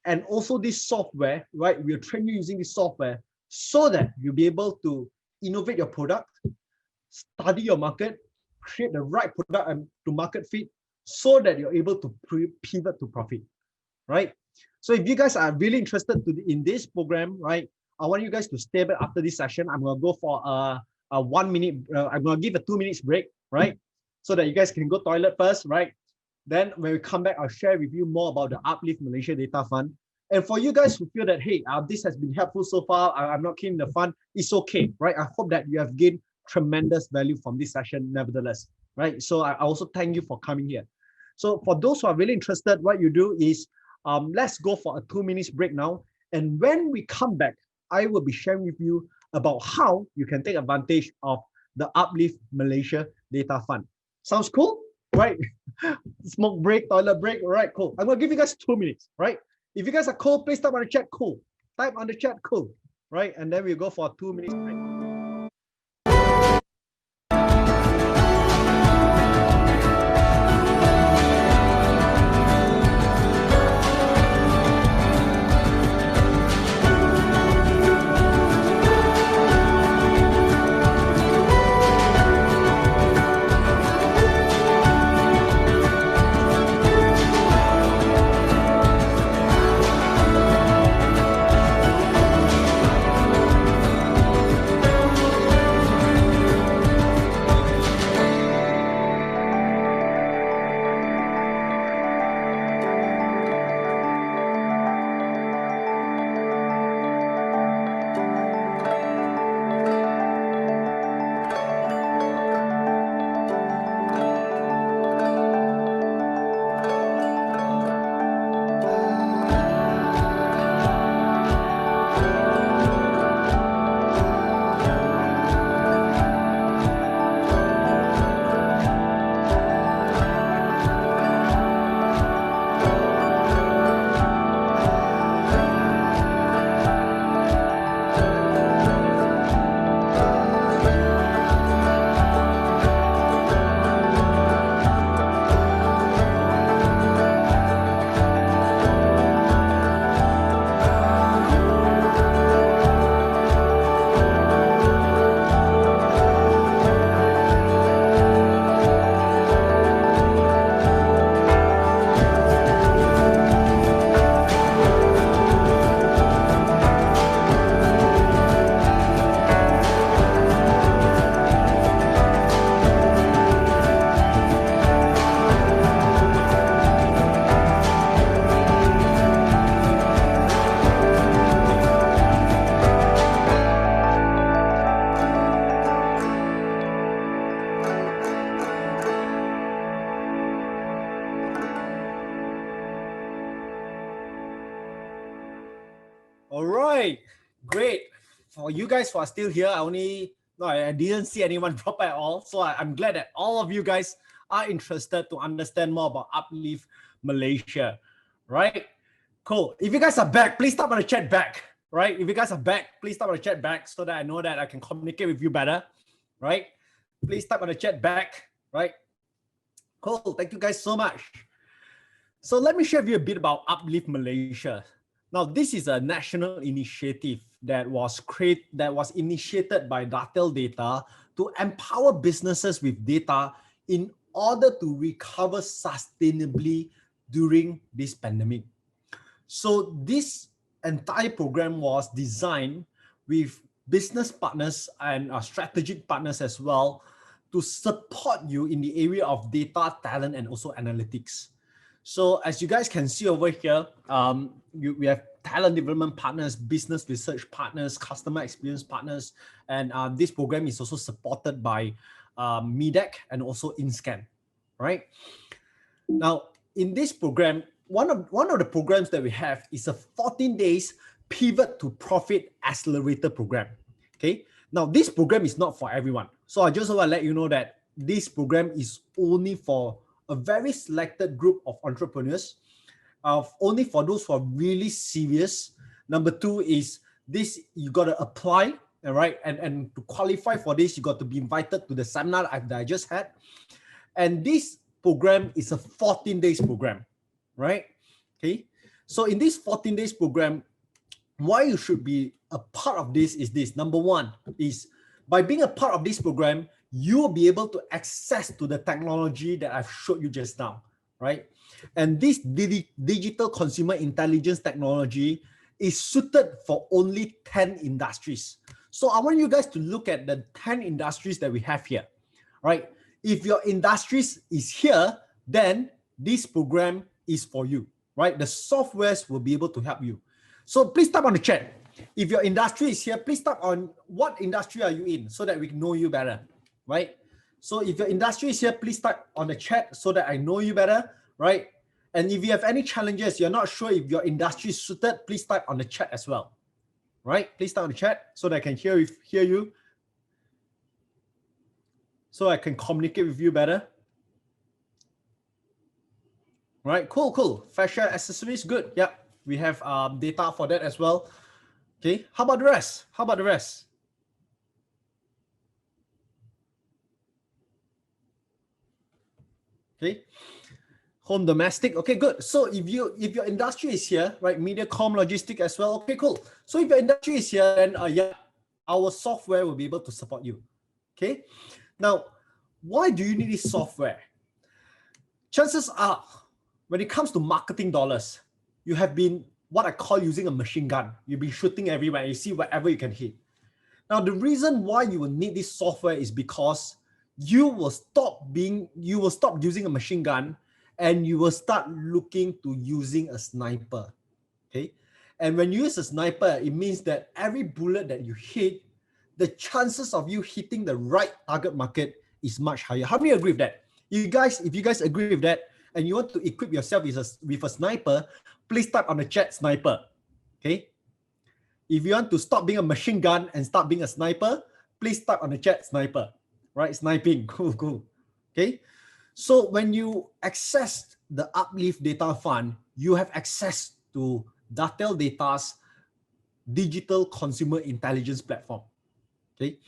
and also this software, right? We'll train you using this software so that you'll be able to innovate your product, study your market, create the right product and to market fit so that you're able to pivot to profit, right? So if you guys are really interested in this program, right, I want you guys to stay back after this session. I'm going to go for a 1 minute, I'm going to give a 2 minutes break, right? So that you guys can go toilet first, right? Then when we come back, I'll share with you more about the UPLIFT Malaysia Data Fund. And for you guys who feel that, hey, this has been helpful so far, I'm not keen in the fund, it's okay, right? I hope that you have gained tremendous value from this session nevertheless, right? So I also thank you for coming here. So for those who are really interested, what you do is, let's go for a 2 minutes break now. And when we come back, I will be sharing with you about how you can take advantage of the UPLIFT Malaysia Data Fund. Sounds cool, right? Smoke break, toilet break, all right, cool. I'm gonna give you guys 2 minutes, right? If you guys are cool, please type on the chat, cool. Type on the chat, cool, right? And then we'll go for a 2 minutes break. All right, great. For you guys who are still here, I didn't see anyone drop at all. So I'm glad that all of you guys are interested to understand more about UPLIFT Malaysia, right? Cool. If you guys are back, please type on the chat back, right? If you guys are back, please type on the chat back so that I know that I can communicate with you better, right? Please type on the chat back, right? Cool. Thank you guys so much. So let me share with you a bit about UPLIFT Malaysia. Now, this is a national initiative that was initiated by Dattel Data to empower businesses with data in order to recover sustainably during this pandemic. So this entire program was designed with business partners and strategic partners as well to support you in the area of data, talent, and also analytics. So as you guys can see over here, we have talent development partners, business research partners, customer experience partners, and this program is also supported by MEDEC and also InScan, right? Now, in this program, one of the programs that we have is a 14 days Pivot to Profit Accelerator Program. Okay. Now, this program is not for everyone. So I just want to let you know that this program is only for a very selected group of entrepreneurs, only for those who are really serious. Number two is this, you got to apply, all right? And to qualify for this, you got to be invited to the seminar that I just had. And this program is a 14 days program, right? Okay. So in this 14 days program, why you should be a part of this is this. Number one is by being a part of this program, you will be able to access to the technology that I've showed you just now, right? And this digital consumer intelligence technology is suited for only 10 industries. So I want you guys to look at the 10 industries that we have here, right? If your industries is here, then this program is for you, right? The softwares will be able to help you. So please type on the chat. If your industry is here, please type on what industry are you in so that we can know you better, right? So if your industry is here, please type on the chat so that I know you better, right? And if you have any challenges, you're not sure if your industry is suited, please type on the chat as well, right? Please type on the chat so that I can hear you, so I can communicate with you better. Right, cool. Fashion accessories, good. Yeah, we have data for that as well. Okay, how about the rest? Okay, home domestic. Okay, good. So if your industry is here, right, media com logistic as well. Okay, cool. So if your industry is here, then yeah, our software will be able to support you. Okay. Now, why do you need this software? Chances are, when it comes to marketing dollars, you have been what I call using a machine gun. You've been shooting everywhere. You see whatever you can hit. Now, the reason why you will need this software is because you will stop using a machine gun and you will start looking to using a sniper. Okay. And when you use a sniper, it means that every bullet that you hit, the chances of you hitting the right target market is much higher. How many agree with that? If you guys agree with that and you want to equip yourself with a sniper, please type on the chat sniper. Okay. If you want to stop being a machine gun and start being a sniper, please type on the chat sniper. Right? Sniping. Cool. Okay. So when you access the UPLIFT Data Fund, you have access to Dattel Data's digital consumer intelligence platform. Okay.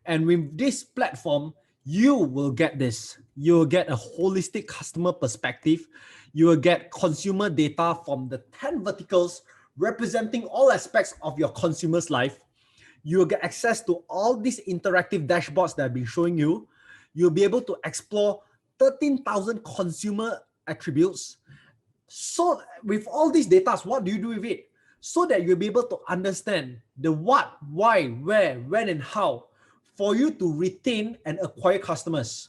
And with this platform, you will get this. You will get a holistic customer perspective. You will get consumer data from the 10 verticals representing all aspects of your consumer's life. You will get access to all these interactive dashboards that I've been showing you. You'll be able to explore 13,000 consumer attributes. So with all these data, what do you do with it? So that you'll be able to understand the what, why, where, when, and how for you to retain and acquire customers.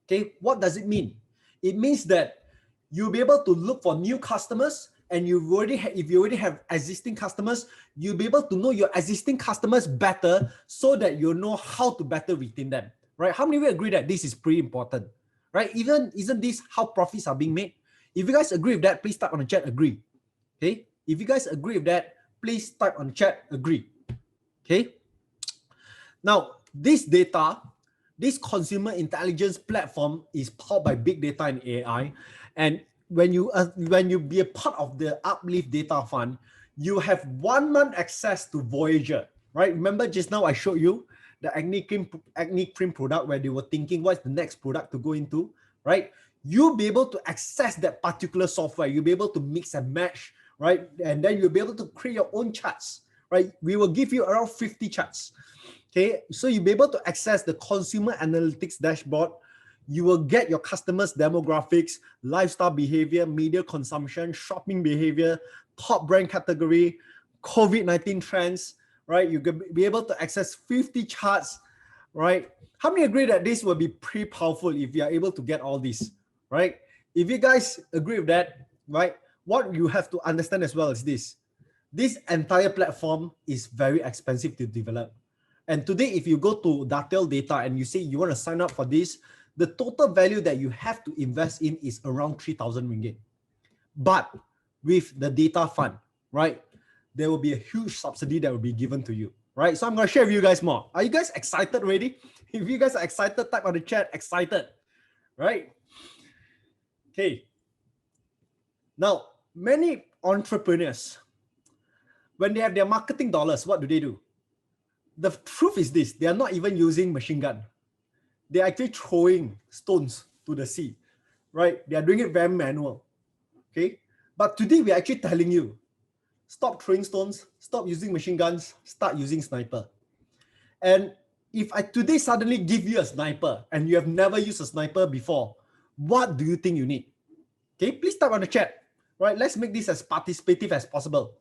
Okay, what does it mean? It means that you'll be able to look for new customers, and if you already have existing customers, you'll be able to know your existing customers better so that you know how to better retain them. Right? How many of you agree that this is pretty important? Right? Isn't this how profits are being made? If you guys agree with that, please type on the chat agree. Okay? If you guys agree with that, please type on the chat agree. Okay? Now, this data, this consumer intelligence platform is powered by big data and AI. And when you be a part of the UPLIFT Data Fund, you have 1 month access to Voyager, right? Remember just now I showed you the acne cream product where they were thinking what's the next product to go into, right? You'll be able to access that particular software. You'll be able to mix and match, right? And then you'll be able to create your own charts, right? We will give you around 50 charts. Okay, so you'll be able to access the consumer analytics dashboard. You will get your customers' demographics, lifestyle behavior, media consumption, shopping behavior, top brand category, COVID-19 trends, right? You'll be able to access 50 charts, right? How many agree that this will be pretty powerful if you are able to get all this, right? If you guys agree with that, right, what you have to understand as well is this. This entire platform is very expensive to develop. And today, if you go to Dattel Data and you say you want to sign up for this, the total value that you have to invest in is around 3,000 ringgit. But with the data fund, right, there will be a huge subsidy that will be given to you, right? So I'm going to share with you guys more. Are you guys excited already? If you guys are excited, type on the chat, excited, right? Okay. Now, many entrepreneurs, when they have their marketing dollars, what do? The truth is this, they are not even using machine gun. They're actually throwing stones to the sea, right? They are doing it very manual, okay? But today we're actually telling you, stop throwing stones, stop using machine guns, start using sniper. And if I today suddenly give you a sniper and you have never used a sniper before, what do you think you need? Okay, please type on the chat, right? Let's make this as participative as possible.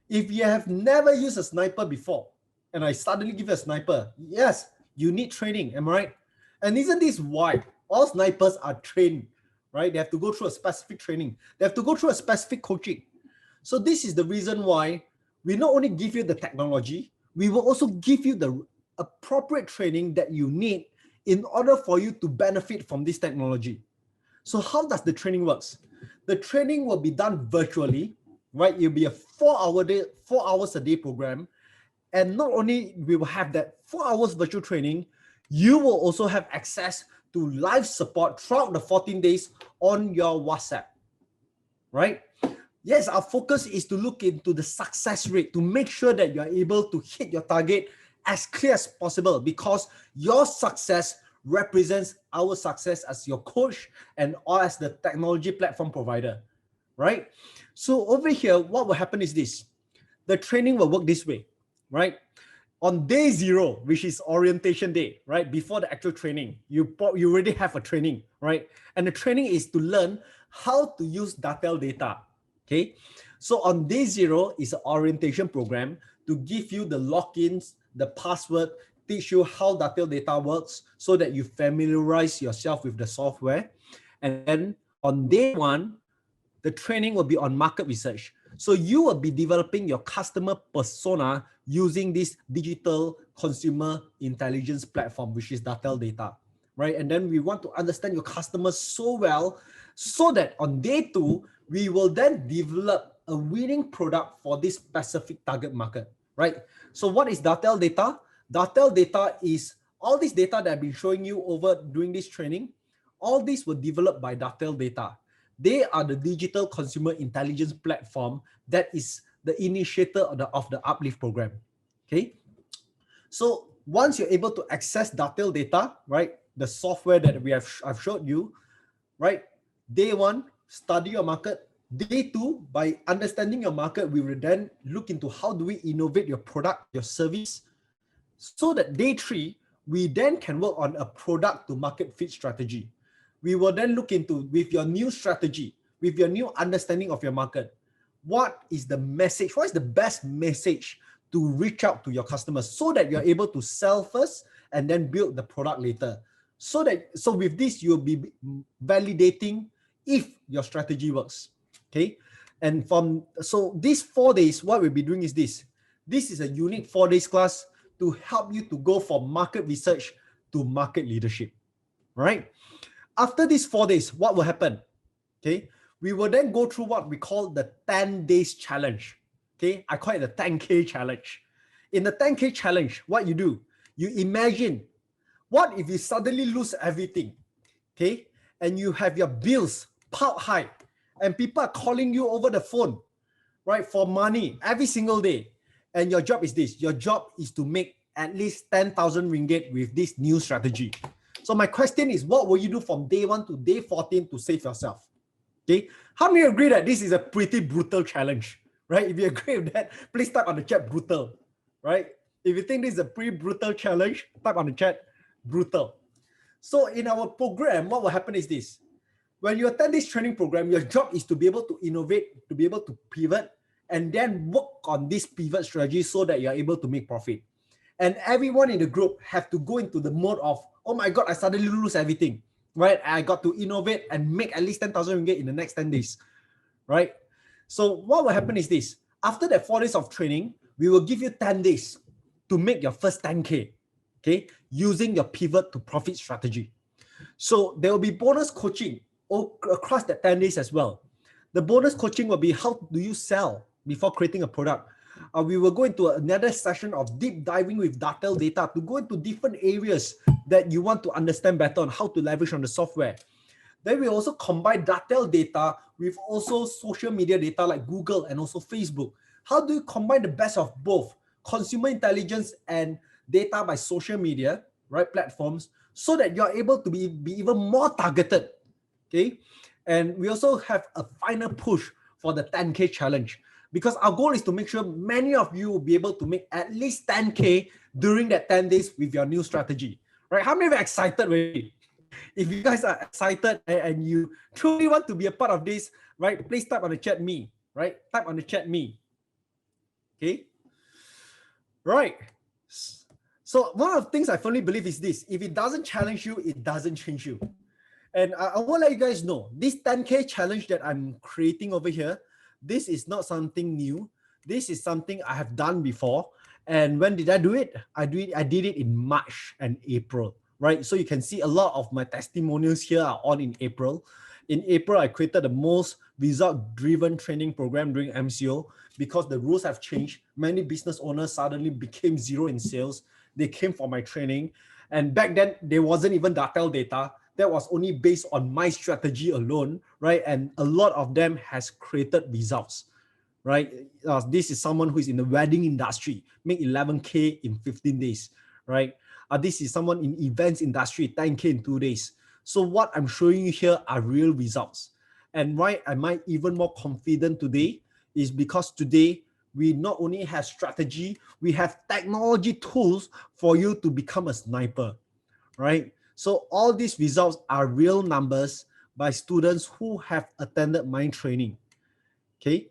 If you have never used a sniper before, and I suddenly give you a sniper, yes, you need training, am I right? And isn't this why all snipers are trained, right? They have to go through a specific training. They have to go through a specific coaching. So this is the reason why we not only give you the technology, we will also give you the appropriate training that you need in order for you to benefit from this technology. So how does the training works? The training will be done virtually, right? It'll be a 4 hours a day program. And not only we will have that 4 hours virtual training, you will also have access to live support throughout the 14 days on your WhatsApp, right? Yes, our focus is to look into the success rate to make sure that you are able to hit your target as clear as possible, because your success represents our success as your coach and as the technology platform provider, right? So over here, what will happen is this. The training will work this way, right? On day 0, which is orientation day, right? Before the actual training, you already have a training, right? And the training is to learn how to use Dattel data, okay? So on day 0 is an orientation program to give you the logins, the password, teach you how Dattel data works so that you familiarize yourself with the software. And then on day 1, the training will be on market research. So you will be developing your customer persona using this digital consumer intelligence platform, which is Dattel data, right? And then we want to understand your customers so well so that on day 2, we will then develop a winning product for this specific target market, right? So what is Dattel data? Dattel data is all this data that I've been showing you over during this training. All these were developed by Dattel data. They are the digital consumer intelligence platform that is the initiator of the UPLIFT program, okay? So once you're able to access Dattel data, right, the software that I've showed you, right, day 1, study your market. Day 2, by understanding your market, we will then look into how do we innovate your product, your service, so that day 3, we then can work on a product to market fit strategy. We will then look into, with your new strategy, with your new understanding of your market, what is the message, what is the best message to reach out to your customers so that you're able to sell first and then build the product later. So with this, you'll be validating if your strategy works, okay? And so these 4 days, what we'll be doing is this. This is a unique 4 days class to help you to go from market research to market leadership, right? After these 4 days, what will happen? Okay, we will then go through what we call the 10 days challenge. Okay, I call it the 10K challenge. In the 10K challenge, what you do, you imagine, what if you suddenly lose everything? Okay, and you have your bills piled high, and people are calling you over the phone, right, for money every single day. And your job is this. Your job is to make at least 10,000 ringgit with this new strategy. So my question is, what will you do from day 1 to day 14 to save yourself? Okay, how many agree that this is a pretty brutal challenge, right? If you agree with that, please type on the chat brutal, right? If you think this is a pretty brutal challenge, type on the chat brutal. So in our program, what will happen is this. When you attend this training program, your job is to be able to innovate, to be able to pivot, and then work on this pivot strategy so that you're able to make profit. And everyone in the group have to go into the mode of, oh my God, I suddenly lose everything, right? I got to innovate and make at least 10,000 ringgit in the next 10 days, right? So what will happen is this. After that 4 days of training, we will give you 10 days to make your first 10K, okay? Using your pivot to profit strategy. So there will be bonus coaching across that 10 days as well. The bonus coaching will be, how do you sell before creating a product? we will go into another session of deep diving with Dattel data to go into different areas that you want to understand better on how to leverage on the software. Then we also combine Dattel data with also social media data like Google and also Facebook. How do you combine the best of both consumer intelligence and data by social media, right, platforms, so that you're able to be even more targeted, okay? And we also have a final push for the 10K challenge, because our goal is to make sure many of you will be able to make at least 10K during that 10 days with your new strategy, right? How many of you are excited already? If you guys are excited and you truly want to be a part of this, right, please type on the chat me, right? Type on the chat me, okay? Right. So one of the things I firmly believe is this: if it doesn't challenge you, it doesn't change you. And I will let you guys know, this 10K challenge that I'm creating over here, this is not something new. This is something I have done before. And when did I do it? I did it in March and April, right? So you can see a lot of my testimonials here are on in April. In April, I created the most result-driven training program during MCO because the rules have changed. Many business owners suddenly became zero in sales. They came for my training. And back then, there wasn't even Dattel data. That was only based on my strategy alone, right? And a lot of them has created results, right? This is someone who is in the wedding industry, make 11K in 15 days, right? This is someone in events industry, 10K in 2 days. So what I'm showing you here are real results. And why am I even more confident today is because today we not only have strategy, we have technology tools for you to become a sniper, right? So all these results are real numbers by students who have attended my training, okay?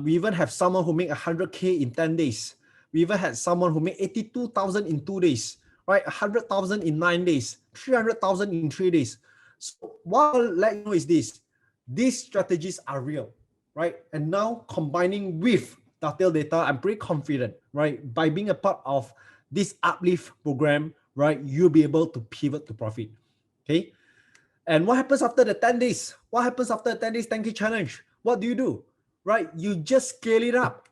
We even have someone who made 100K in 10 days. We even had someone who made 82,000 in 2 days, right? 100,000 in 9 days, 300,000 in 3 days. So what I'll let you know is this: these strategies are real, right? And now combining with Dattel data, I'm pretty confident, right? By being a part of this UPLIFT program, right, you'll be able to pivot to profit, okay? And what happens after the 10 days? What happens after the 10 days 10K challenge? What do? Right? You just scale it up.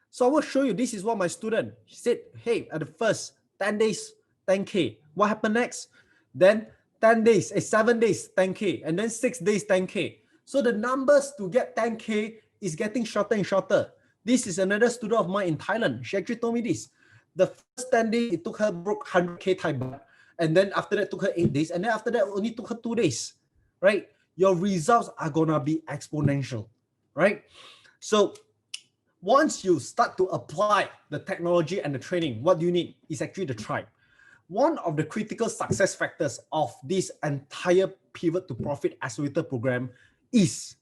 So I will show you, this is what my student said. Hey, at the first 10 days, 10K. What happened next? Then 10 days, 7 days, 10K. And then 6 days, 10K. So the numbers to get 10K is getting shorter and shorter. This is another student of mine in Thailand. She actually told me this. The first 10 days, it took her broke 100K Thai baht. And then after that, it took her 8 days. And then after that, only took her 2 days, right? Your results are going to be exponential, right? So once you start to apply the technology and the training, what do you need? It's actually the tribe. One of the critical success factors of this entire Pivot to Profit Accelerator program is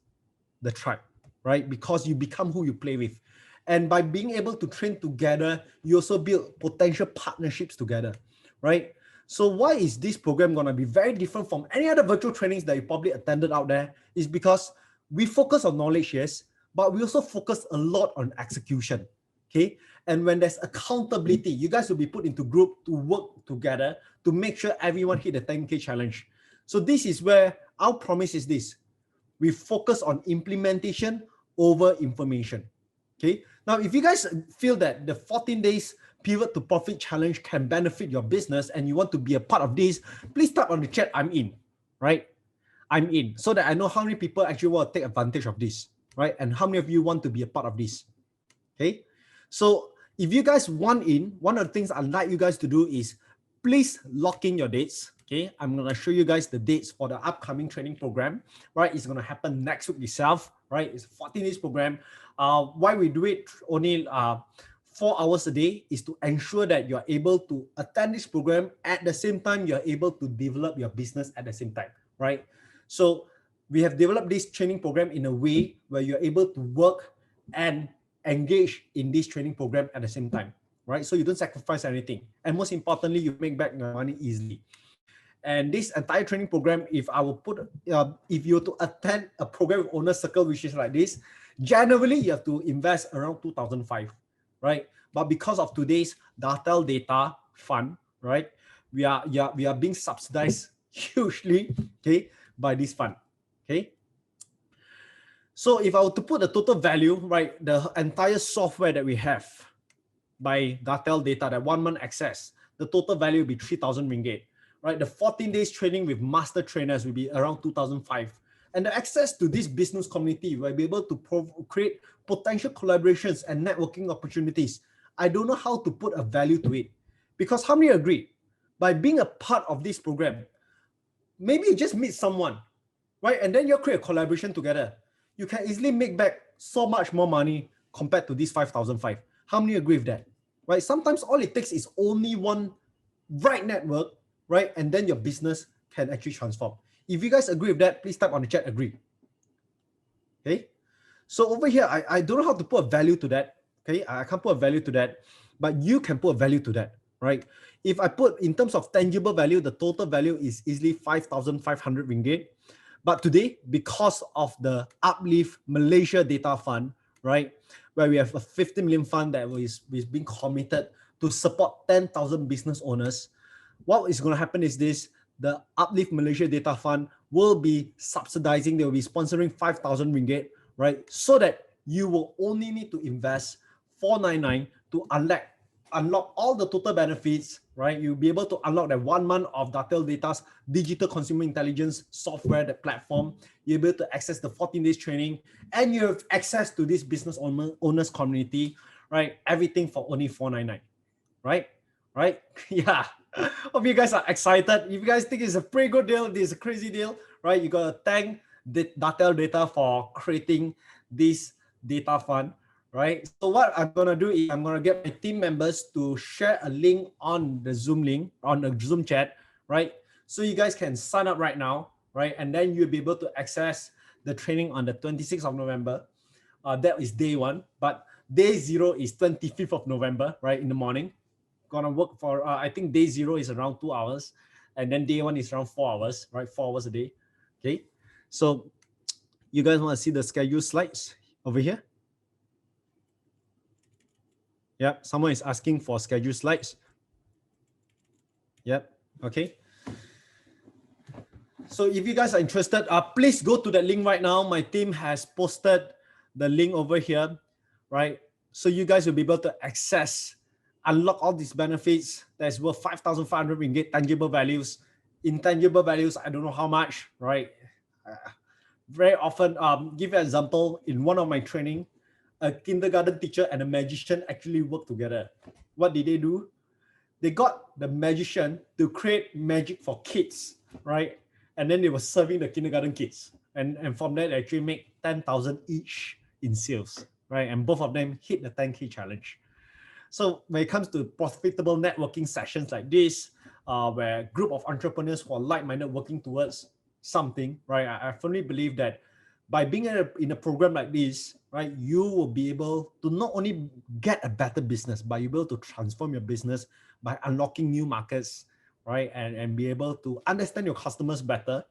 the tribe, right? Because you become who you play with. And by being able to train together, you also build potential partnerships together, right? So why is this program going to be very different from any other virtual trainings that you probably attended out there? Is because we focus on knowledge, yes, but we also focus a lot on execution, okay? And when there's accountability, you guys will be put into group to work together to make sure everyone hit the 10K challenge. So this is where our promise is this: we focus on implementation over information, okay? Now, if you guys feel that the 14 days Pivot to Profit Challenge can benefit your business and you want to be a part of this, please type on the chat, I'm in, right? I'm in, so that I know how many people actually want to take advantage of this, right? And how many of you want to be a part of this, okay? So if you guys want in, one of the things I'd like you guys to do is please lock in your dates, okay? I'm going to show you guys the dates for the upcoming training program, right? It's going to happen next week itself, right? It's a 14 days program. Why we do it only 4 hours a day is to ensure that you're able to attend this program at the same time you're able to develop your business at the same time, right? So we have developed this training program in a way where you're able to work and engage in this training program at the same time, right? So you don't sacrifice anything. And most importantly, you make back your money easily. And this entire training program, if I will put, if you were to attend a program with Owner Circle, which is like this, generally you have to invest around 2,500, right? But because of today's Dattel data fund, right, we are being subsidized hugely, okay, by this fund, okay? So if I were to put the total value, right, the entire software that we have by Dattel data, that 1 month access, the total value will be 3,000 ringgit, right? The 14 days training with master trainers will be around 2,005. And the access to this business community will be able to create potential collaborations and networking opportunities. I don't know how to put a value to it, because how many agree? By being a part of this program, maybe you just meet someone, right? And then you create a collaboration together. You can easily make back so much more money compared to this 5,005. How many agree with that? Right? Sometimes all it takes is only one right network, right? And then your business can actually transform. If you guys agree with that, please type on the chat, agree. Okay. So over here, I don't know how to put a value to that. Okay. I can't put a value to that, but you can put a value to that, right? If I put in terms of tangible value, the total value is easily 5,500 ringgit. But today, because of the UPLIFT Malaysia Data Fund, right, where we have a 50 million fund that is being committed to support 10,000 business owners, what is going to happen is this: the UPLIFT Malaysia Data Fund will be subsidizing, they will be sponsoring 5,000 ringgit, right, so that you will only need to invest 499 to unlock all the total benefits, right? You'll be able to unlock that 1 month of Dattel Data's digital consumer intelligence software, the platform. You'll be able to access the 14 days training, and you have access to this business owners community, right? Everything for only 499, right? Right? Yeah. Hope you guys are excited. If you guys think it's a pretty good deal, this is a crazy deal, right? You gotta thank Dattel Data for creating this data fund. Right. So what I'm going to do is I'm going to get my team members to share a link on the Zoom link, on the Zoom chat, right? So you guys can sign up right now, right? And then you'll be able to access the training on the 26th of November. That is day 1, but day 0 is 25th of November, right? In the morning. Gonna work for, I think day 0 is around 2 hours. And then day 1 is around 4 hours, right? 4 hours a day. Okay. So you guys want to see the schedule slides over here? Yep, someone is asking for schedule slides. Yep, okay. So if you guys are interested, please go to that link right now. My team has posted the link over here, right? So you guys will be able to access, unlock all these benefits that's worth 5,500 ringgit, tangible values. Intangible values, I don't know how much, right? Very often, give you an example, in one of my training, a kindergarten teacher and a magician actually work together. What did they do? They got the magician to create magic for kids, right? And then they were serving the kindergarten kids. And from that, they actually make 10,000 each in sales, right? And both of them hit the 10K challenge. So when it comes to profitable networking sessions like this, where a group of entrepreneurs who are like-minded working towards something, right? I firmly believe that by being in a program like this, right, you will be able to not only get a better business, but you'll be able to transform your business by unlocking new markets, right, and be able to understand your customers better,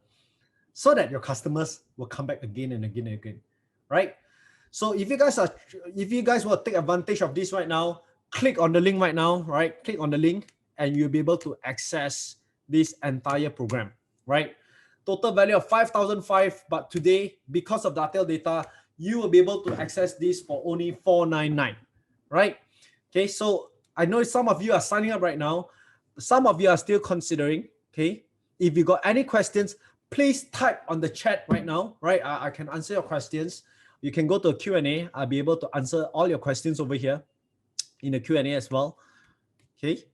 so that your customers will come back again and again and again, right? So if you guys want to take advantage of this right now, click on the link right now, right? Click on the link, and you'll be able to access this entire program, right? Total value of 5,005, but today, because of Dattel Data, you will be able to access this for only 499, right? Okay, so I know some of you are signing up right now. Some of you are still considering, okay? If you got any questions, please type on the chat right now, right? I can answer your questions. You can go to a Q&A. I'll be able to answer all your questions over here in the Q&A as well, okay?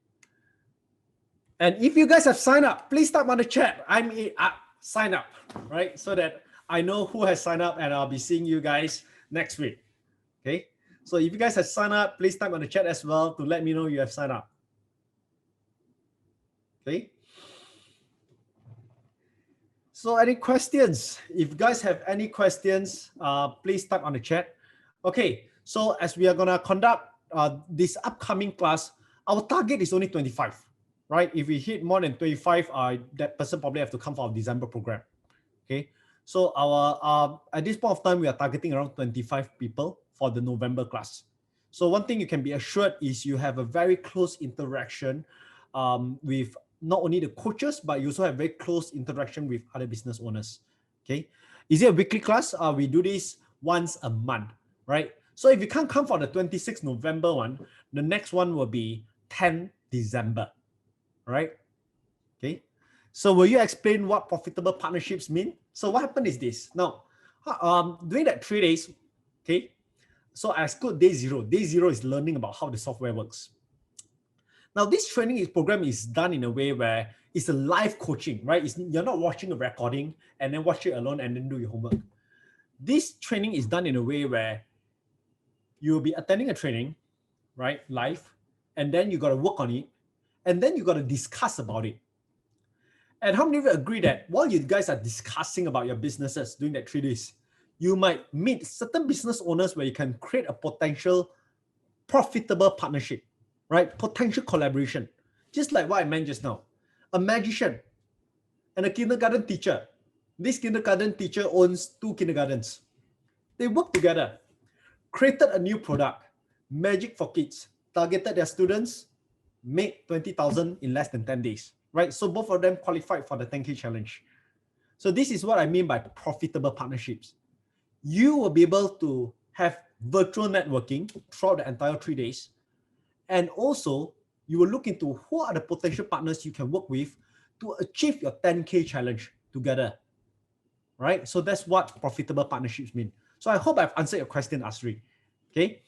And if you guys have signed up, please type on the chat. Sign up, right? So that I know who has signed up, and I'll be seeing you guys next week. Okay. So if you guys have signed up, please type on the chat as well to let me know you have signed up. Okay. So any questions? If you guys have any questions, please type on the chat. Okay. So as we are going to conduct this upcoming class, our target is only 25. Right? If we hit more than 25, that person probably have to come for our December program. Okay. So our at this point of time, we are targeting around 25 people for the November class. So one thing you can be assured is you have a very close interaction with not only the coaches, but you also have very close interaction with other business owners. Okay. Is it a weekly class? We do this once a month, right? So if you can't come for the 26th November one, the next one will be 10 December, right? Okay. So will you explain what profitable partnerships mean? So what happened is this. Now, during that 3 days, okay, so I exclude day zero. Day zero is learning about how the software works. Now, this training program is done in a way where it's a live coaching, right? You're not watching a recording and then watch it alone and then do your homework. This training is done in a way where you'll be attending a training, right, live, and then you got to work on it, and then you got to discuss about it. And how many of you agree that while you guys are discussing about your businesses during that 3 days, you might meet certain business owners where you can create a potential profitable partnership, right? Potential collaboration. Just like what I meant just now. A magician and a kindergarten teacher. This kindergarten teacher owns 2 kindergartens. They work together, created a new product, Magic for Kids, targeted their students, made 20,000 in less than 10 days, right? So both of them qualified for the 10K challenge. So this is what I mean by profitable partnerships. You will be able to have virtual networking throughout the entire 3 days. And also, you will look into who are the potential partners you can work with to achieve your 10K challenge together, right? So that's what profitable partnerships mean. So I hope I've answered your question, Asri. Okay.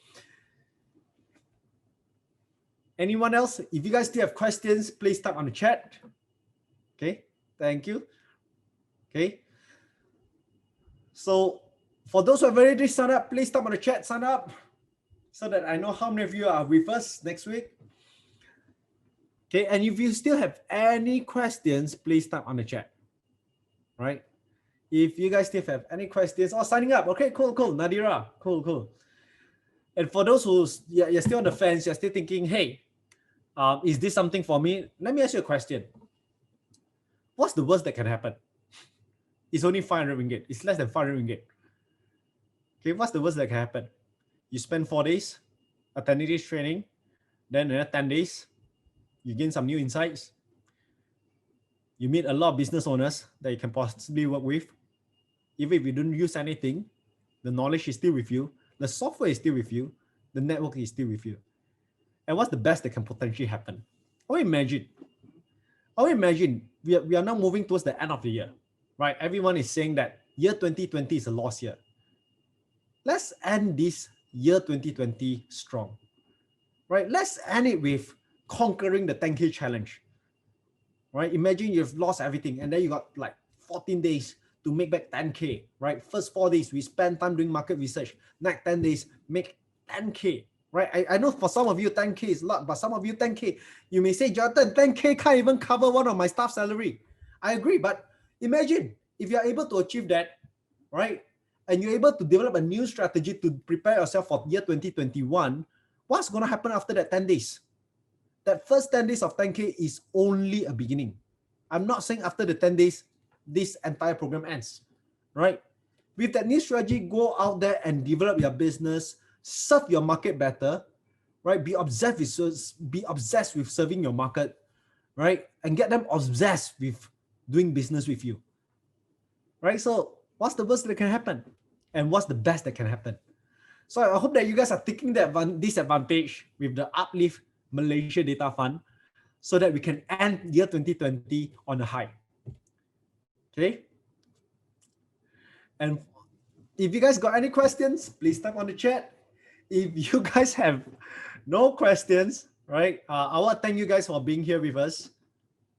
Anyone else? If you guys still have questions, please type on the chat. Okay. Thank you. Okay. So for those who have already signed up, please type on the chat, sign up, so that I know how many of you are with us next week. Okay. And if you still have any questions, please type on the chat. Right. If you guys still have any questions or signing up, okay, cool. Nadira, cool. And for those who you're still on the fence, you're still thinking, hey, is this something for me? Let me ask you a question. What's the worst that can happen? It's only 500 ringgit. It's less than 500 ringgit. Okay, what's the worst that can happen? You spend 4 days attending this training, then another 10 days, you gain some new insights. You meet a lot of business owners that you can possibly work with. Even if you don't use anything, the knowledge is still with you. The software is still with you. The network is still with you. And what's the best that can potentially happen? I imagine we are now moving towards the end of the year, right? Everyone is saying that year 2020 is a lost year. Let's end this year 2020 strong, right? Let's end it with conquering the 10K challenge, right? Imagine you've lost everything and then you got like 14 days to make back 10K, right? First 4 days, we spend time doing market research. Next 10 days, make 10K, right? I know for some of you, 10K is a lot, but some of you, 10K, you may say, Jonathan, 10K can't even cover one of my staff salary. I agree, but imagine if you're able to achieve that, right? And you're able to develop a new strategy to prepare yourself for year 2021, what's going to happen after that 10 days? That first 10 days of 10K is only a beginning. I'm not saying after the 10 days, this entire program ends, right? With that new strategy, go out there and develop your business, serve your market better, right? Be obsessed with serving your market, right? And get them obsessed with doing business with you, right? So what's the worst that can happen? And what's the best that can happen? So I hope that you guys are taking this advantage with the UPLIFT Malaysia Data Fund so that we can end year 2020 on a high. Okay. And if you guys got any questions, please type on the chat. If you guys have no questions, right, I want to thank you guys for being here with us.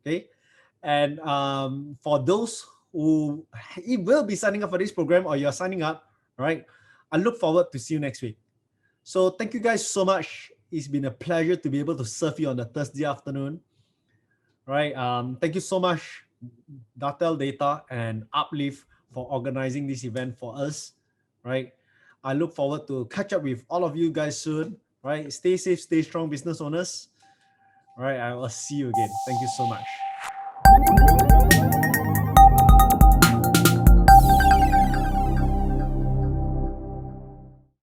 Okay. And for those who will be signing up for this program or you're signing up, right, I look forward to see you next week. So thank you guys so much. It's been a pleasure to be able to serve you on the Thursday afternoon. Right. Thank you so much, Dattel Data and UPLIFT, for organizing this event for us. Right. I look forward to catch up with all of you guys soon. Right. Stay safe, stay strong, business owners. All right. I will see you again. Thank you so much.